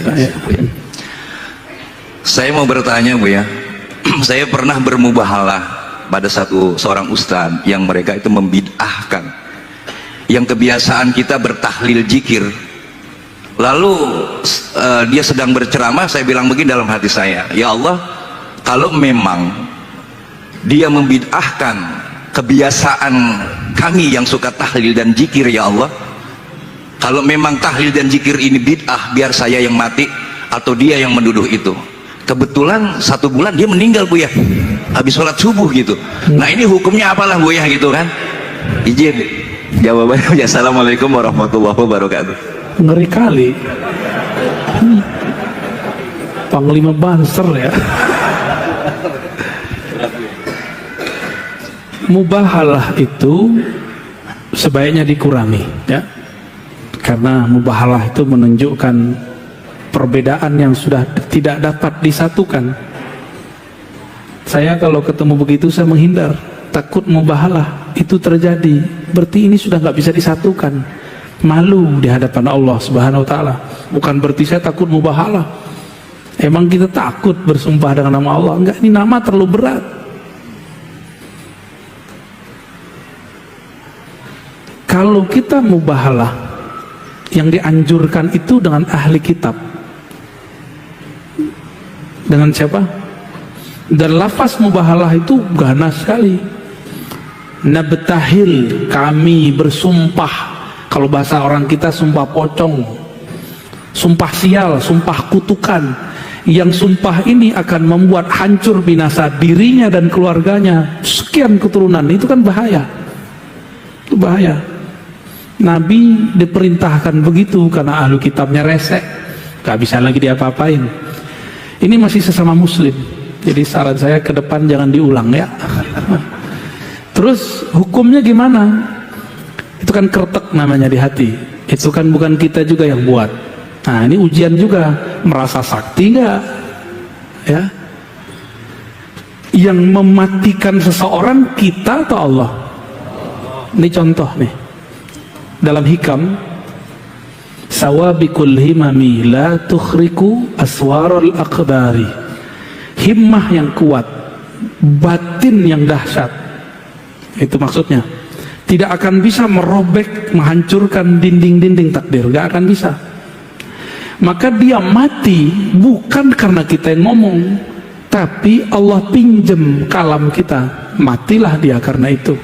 Saya mau bertanya, Buya. Saya pernah bermubahalah pada seorang ustadz yang mereka itu membid'ahkan, yang kebiasaan kita bertahlil zikir. Lalu dia sedang berceramah, saya bilang begini dalam hati saya, ya Allah, kalau memang dia membid'ahkan kebiasaan kami yang suka tahlil dan zikir, ya Allah, kalau memang tahlil dan zikir ini bid'ah, biar saya yang mati atau dia yang menduduh itu. Kebetulan 1 bulan dia meninggal, Buya, habis sholat subuh gitu. Nah ini hukumnya apalah, Buya, gitu kan? Izin jawabannya. Assalamualaikum warahmatullahi wabarakatuh. Ngeri kali. Panglima Banser ya. Mubahalah itu sebaiknya dikurangi ya, karena mubahalah itu menunjukkan perbedaan yang sudah tidak dapat disatukan. Saya kalau ketemu begitu saya menghindar, takut mubahalah itu terjadi. Berarti ini sudah nggak bisa disatukan, malu di hadapan Allah Subhanahu Wa Taala. Bukan berarti saya takut mubahalah. Emang kita takut bersumpah dengan nama Allah? Enggak, ini nama terlalu berat. Kalau kita mubahalah, yang dianjurkan itu dengan ahli kitab. Dengan siapa? Dan lafaz mubahalah itu ganas sekali. Nabtahil, kami bersumpah. Kalau bahasa orang kita sumpah pocong, sumpah sial, sumpah kutukan. Yang sumpah ini akan membuat hancur binasa dirinya dan keluarganya, sekian keturunan. Itu kan bahaya. Itu bahaya. Nabi diperintahkan begitu karena ahlu kitabnya resek, gak bisa lagi diapa-apain. Ini masih sesama muslim, jadi saran saya ke depan jangan diulang ya. Terus hukumnya gimana? Itu kan kretek namanya di hati. Itu kan bukan kita juga yang buat. Nah ini ujian juga, merasa sakti nggak? Ya, yang mematikan seseorang kita atau Allah? Ini contoh nih. Dalam hikam, sawabikul himami la tukhriku aswarul aqdari. Himmah yang kuat, batin yang dahsyat. Itu maksudnya. Tidak akan bisa merobek, menghancurkan dinding-dinding takdir. Gak akan bisa. Maka dia mati bukan karena kita yang ngomong, tapi Allah pinjem kalam kita. Matilah dia karena itu.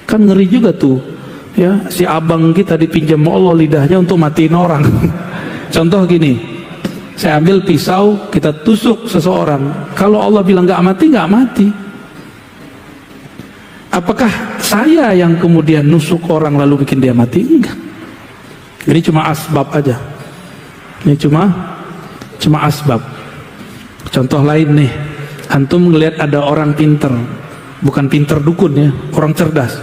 Kan ngeri juga tuh. Ya, si abang kita dipinjam Allah lidahnya untuk matiin orang. Contoh gini, saya ambil pisau, kita tusuk seseorang. Kalau Allah bilang nggak mati, nggak mati. Apakah saya yang kemudian nusuk orang lalu bikin dia mati? Enggak. Ini cuma asbab aja. Ini cuma asbab. Contoh lain nih, antum ngelihat ada orang pinter, bukan pinter dukun ya, orang cerdas.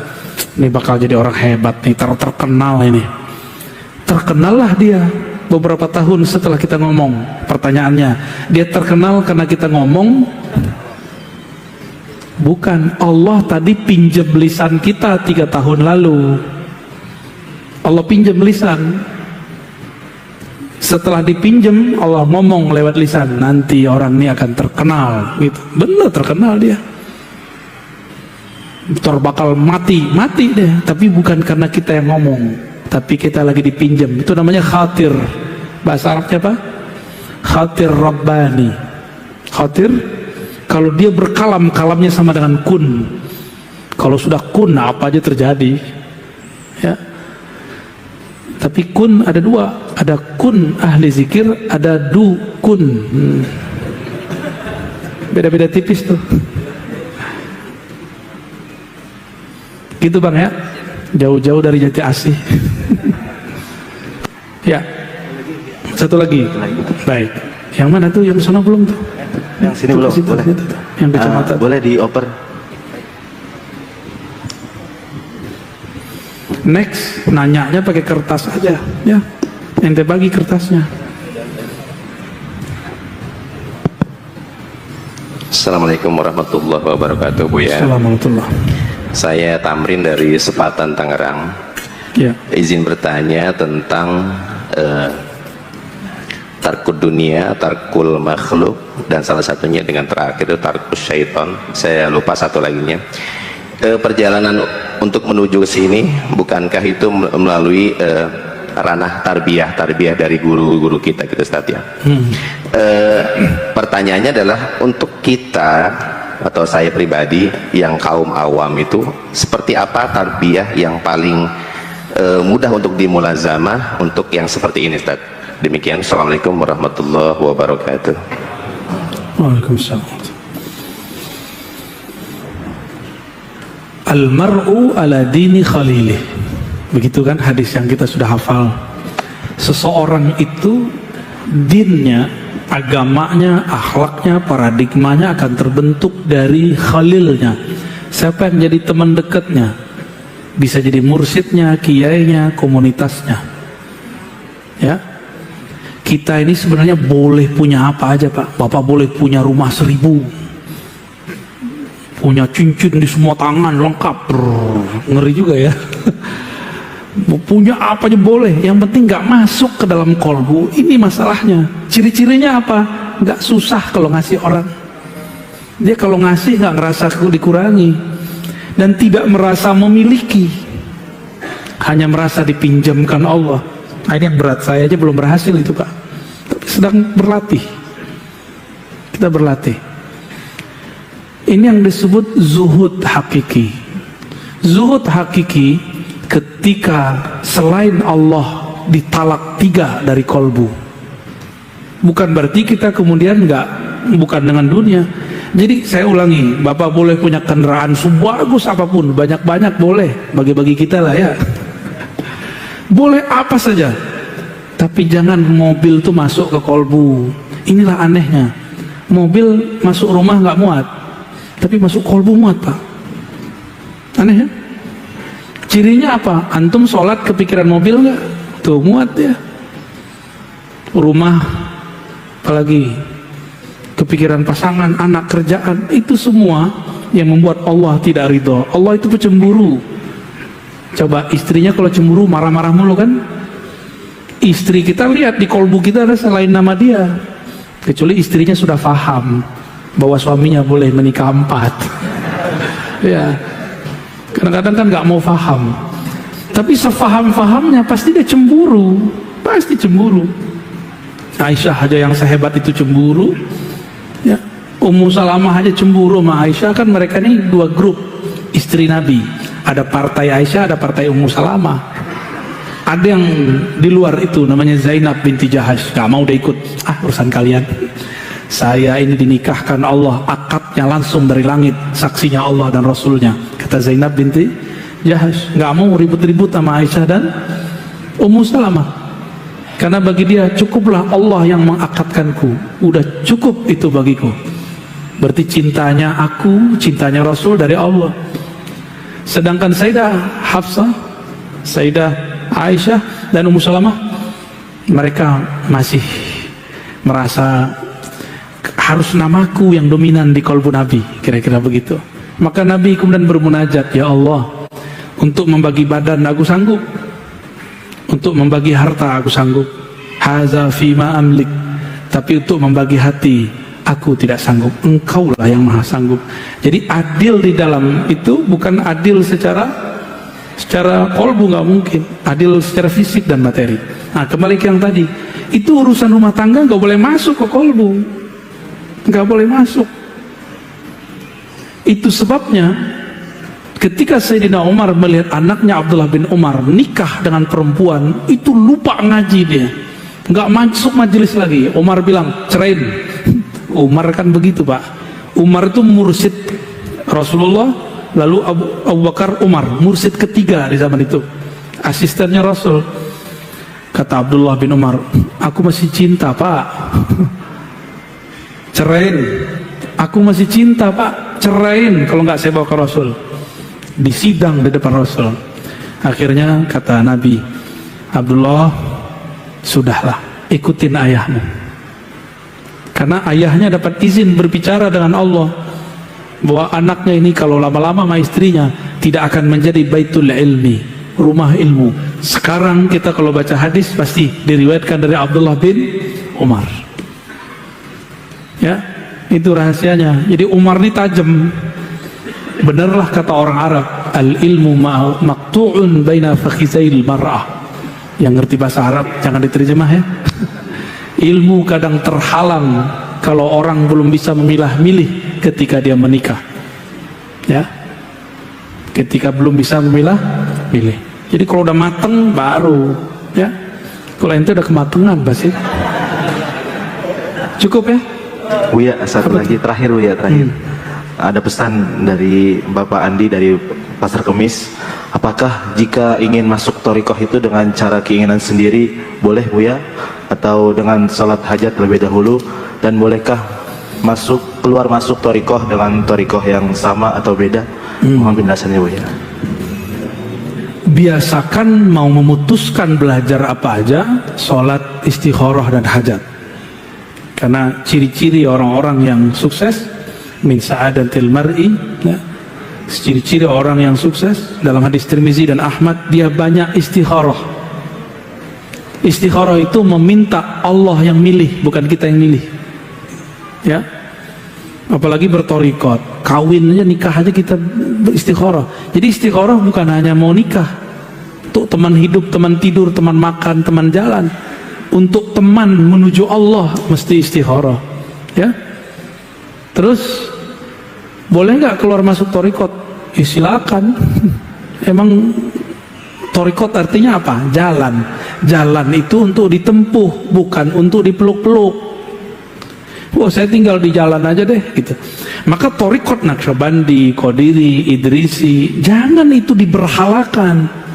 Ini bakal jadi orang hebat nih, terkenal ini. Terkenallah dia beberapa tahun setelah kita ngomong. Pertanyaannya, dia terkenal karena kita ngomong? Bukan. Allah tadi pinjam lisan kita 3 tahun lalu. Allah pinjam lisan. Setelah dipinjam, Allah ngomong lewat lisan, nanti orang ini akan terkenal gitu. Benar terkenal dia. Bakal mati deh, tapi bukan karena kita yang ngomong, tapi kita lagi dipinjam. Itu namanya khatir. Bahasa Arabnya apa? Khatir Rabbani. Khatir, kalau dia berkalam, kalamnya sama dengan kun. Kalau sudah kun, apa aja terjadi ya. Tapi kun ada 2, ada kun ahli zikir, ada dukun. Beda-beda tipis tuh. Gitu bang ya, jauh-jauh dari Jati Asih. Ya, satu lagi. Baik, yang mana tuh? Yang sana belum tuh? Yang sini belum. Boleh. Yang kecamatan. Boleh dioper. Next, nanyanya pakai kertas aja, ya. Ente bagi kertasnya. Assalamualaikum warahmatullahi wabarakatuh, Bu ya. Assalamualaikum. Saya Tamrin dari Sepatan, Tangerang. Ya. Izin bertanya tentang tarkud dunia, tarkul makhluk, dan salah satunya dengan terakhir itu tarkus syaiton. Saya lupa satu laginya. Perjalanan untuk menuju ke sini, bukankah itu melalui ranah tarbiyah dari guru-guru kita gitu, Ustaz ya? Pertanyaannya adalah untuk kita atau saya pribadi yang kaum awam itu, seperti apa tarbiyah yang paling mudah untuk dimulazamah untuk yang seperti ini, Ustaz? Demikian. Assalamualaikum warahmatullahi wabarakatuh. Waalaikumsalam. Al-mar'u ala dini khalilih. Begitu kan hadis yang kita sudah hafal. Seseorang itu dinnya, agamanya, akhlaknya, paradigmanya akan terbentuk dari khalilnya. Siapa yang jadi teman dekatnya? Bisa jadi mursyidnya, kiainya, komunitasnya. Ya. kita ini sebenarnya boleh punya apa aja Pak. Bapak boleh punya rumah 1000, punya cincin di semua tangan lengkap. Ngeri juga ya. Punya apa aja boleh, yang penting nggak masuk ke dalam kolbu. Ini masalahnya. Ciri-cirinya apa? Nggak susah kalau ngasih orang. Dia kalau ngasih nggak ngerasa dikurangi dan tidak merasa memiliki, hanya merasa dipinjamkan Allah. Nah, ini yang berat, saya aja belum berhasil itu Pak, tapi sedang berlatih. Kita berlatih. Ini yang disebut zuhud hakiki. Zuhud hakiki ketika selain Allah ditalak 3 dari kolbu. Bukan berarti kita kemudian bukan dengan dunia. Jadi saya ulangi, Bapak boleh punya kendaraan sebagus apapun, banyak-banyak boleh, bagi-bagi kita lah ya. Boleh apa saja, tapi jangan mobil tuh masuk ke kolbu. Inilah anehnya, mobil masuk rumah nggak muat, tapi masuk kolbu muat Pak. Aneh ya? Cirinya apa? Antum sholat kepikiran mobil nggak? Tuh muat ya. Rumah, apalagi kepikiran pasangan, anak, kerjaan, itu semua yang membuat Allah tidak ridho. Allah itu pecemburu. Coba istrinya kalau cemburu marah-marah mulu kan? Istri kita lihat di kolbu kita ada selain nama dia, kecuali istrinya sudah paham bahwa suaminya boleh menikah 4. Ya. Kadang-kadang kan nggak mau paham, tapi sefaham-fahamnya pasti dia cemburu, pasti cemburu. Aisyah aja yang sehebat itu cemburu, ya. Ummu Salamah aja cemburu sama Aisyah. Kan mereka ini 2 grup istri Nabi, ada partai Aisyah, ada partai Ummu Salamah. Ada yang di luar itu namanya Zainab binti Jahash, nggak mau dia ikut, urusan kalian. Saya ini dinikahkan Allah, akadnya langsung dari langit, saksinya Allah dan Rasulnya, kata Zainab binti Jahash. Nggak mau ribut-ribut sama Aisyah dan Ummu Salamah, karena bagi dia cukuplah Allah yang mengakadkanku, udah cukup itu bagiku. Berarti cintanya aku, cintanya Rasul dari Allah. Sedangkan Sayyidah Hafsah, Sayyidah Aisyah dan Ummu Salamah, mereka masih merasa harus namaku yang dominan di kolbu Nabi, kira-kira begitu. Maka Nabi kemudian bermunajat, ya Allah, untuk membagi badan aku sanggup, untuk membagi harta aku sanggup, haza fima amlik, tapi untuk membagi hati aku tidak sanggup, engkaulah yang maha sanggup. Jadi adil di dalam itu bukan adil secara kolbu, nggak mungkin, adil secara fisik dan materi. Nah, kembali ke yang tadi, itu urusan rumah tangga nggak boleh masuk ke kolbu, nggak boleh masuk. Itu sebabnya ketika Sayyidina Umar melihat anaknya Abdullah bin Umar nikah dengan perempuan, itu lupa ngaji dia, nggak masuk majelis lagi. Umar bilang cerain. Umar kan begitu Pak. Umar itu mursyid Rasulullah, lalu Abu Bakar Umar mursyid ketiga di zaman itu, asistennya Rasul. Kata Abdullah bin Umar, aku masih cinta Pak, cerain. Aku masih cinta Pak, cerain kalau nggak saya bawa ke Rasul. Di sidang di depan Rasul, akhirnya kata Nabi, Abdullah, sudahlah, ikutin ayahmu. Karena ayahnya dapat izin berbicara dengan Allah bahwa anaknya ini kalau lama-lama sama istrinya tidak akan menjadi baitul ilmi, rumah ilmu. Sekarang kita kalau baca hadis pasti diriwayatkan dari Abdullah bin Umar. Ya, itu rahasianya. Jadi Umar ini tajam. Benarlah kata orang Arab, al ilmu maqtu'un baina fakhizail mar'ah. Yang ngerti bahasa Arab jangan diterjemah ya. Ilmu kadang terhalang kalau orang belum bisa memilah-milih ketika dia menikah, ya, ketika belum bisa memilah-milih. Jadi kalau udah mateng baru, ya, kalau ente udah kematangan pasti. Cukup ya? Buya, satu lagi terakhir Buya, terakhir. Ada pesan dari Bapak Andi dari Pasar Kemis. Apakah jika ingin masuk thariqah itu dengan cara keinginan sendiri boleh Buya, atau dengan salat hajat lebih dahulu, dan bolehkah keluar masuk thariqah dengan thariqah yang sama atau beda? Mohon penjelasannya Buya. biasakan mau memutuskan belajar apa aja, sholat, istikharah dan hajat. Karena ciri-ciri orang-orang yang sukses, min sa'adatil mar'i, ya, ciri-ciri orang yang sukses dalam hadis Tirmizi dan Ahmad, dia banyak istikharah. Istikharah itu meminta Allah yang milih, bukan kita yang milih. Ya, apalagi bertorikot, kawin aja, nikah aja kita beristikharah. Jadi istikharah bukan hanya mau nikah, untuk teman hidup, teman tidur, teman makan, teman jalan. Untuk teman menuju Allah mesti istikharah. Ya. Terus boleh nggak keluar masuk torikot? Ya, silakan. Emang torikot artinya apa? Jalan. Jalan itu untuk ditempuh, bukan untuk dipeluk-peluk. Wah, saya tinggal di jalan aja deh, gitu. Maka torikot Naqsyabandi, Qadiri, Idrisi, jangan itu diberhalakan.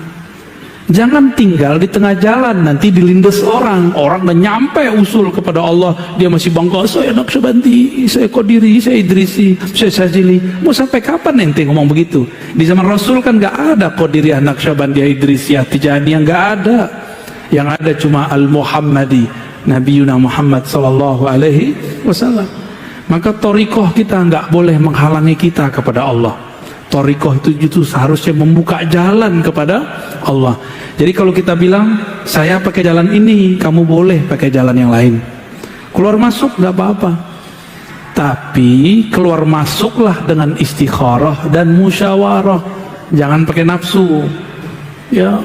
Jangan tinggal di tengah jalan, nanti dilindas orang. Orang udah nyampe usul kepada Allah, dia masih bangga, saya Naqsyabandi, saya Qadiri, saya Idrisi, saya Syadzili. Mau sampai kapan ente ngomong begitu? Di zaman Rasul kan gak ada Qadiriyah, Naqsyabandiyah, Idrisiyah, Tijaniyah, gak ada. Yang ada cuma Al-Muhammadi, Nabiuna Muhammad sallallahu alaihi wasallam. Maka torikoh kita nggak boleh menghalangi kita kepada Allah. Torikoh itu seharusnya membuka jalan kepada Allah. Jadi kalau kita bilang saya pakai jalan ini, kamu boleh pakai jalan yang lain. Keluar masuk nggak apa-apa. Tapi keluar masuklah dengan istikharah dan musyawarah. Jangan pakai nafsu. Ya.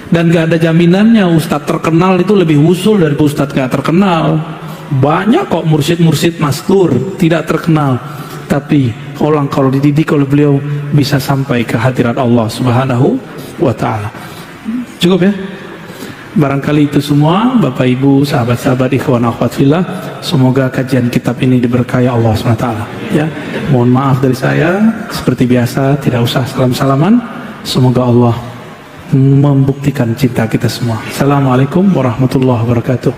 Dan gak ada jaminannya ustadz terkenal itu lebih usul dari ustadz gak terkenal. Banyak kok mursyid-mursyid mastur tidak terkenal, tapi orang kalau dididik oleh beliau bisa sampai ke hadirat Allah Subhanahu wa ta'ala. Cukup ya? Barangkali itu semua Bapak Ibu, sahabat-sahabat, ikhwan akhwat fillah, semoga kajian kitab ini diberkahi Allah Subhanahu wa ta'ala. Ya, mohon maaf dari saya, seperti biasa tidak usah salam-salaman. Semoga Allah membuktikan cinta kita semua. Assalamualaikum warahmatullahi wabarakatuh.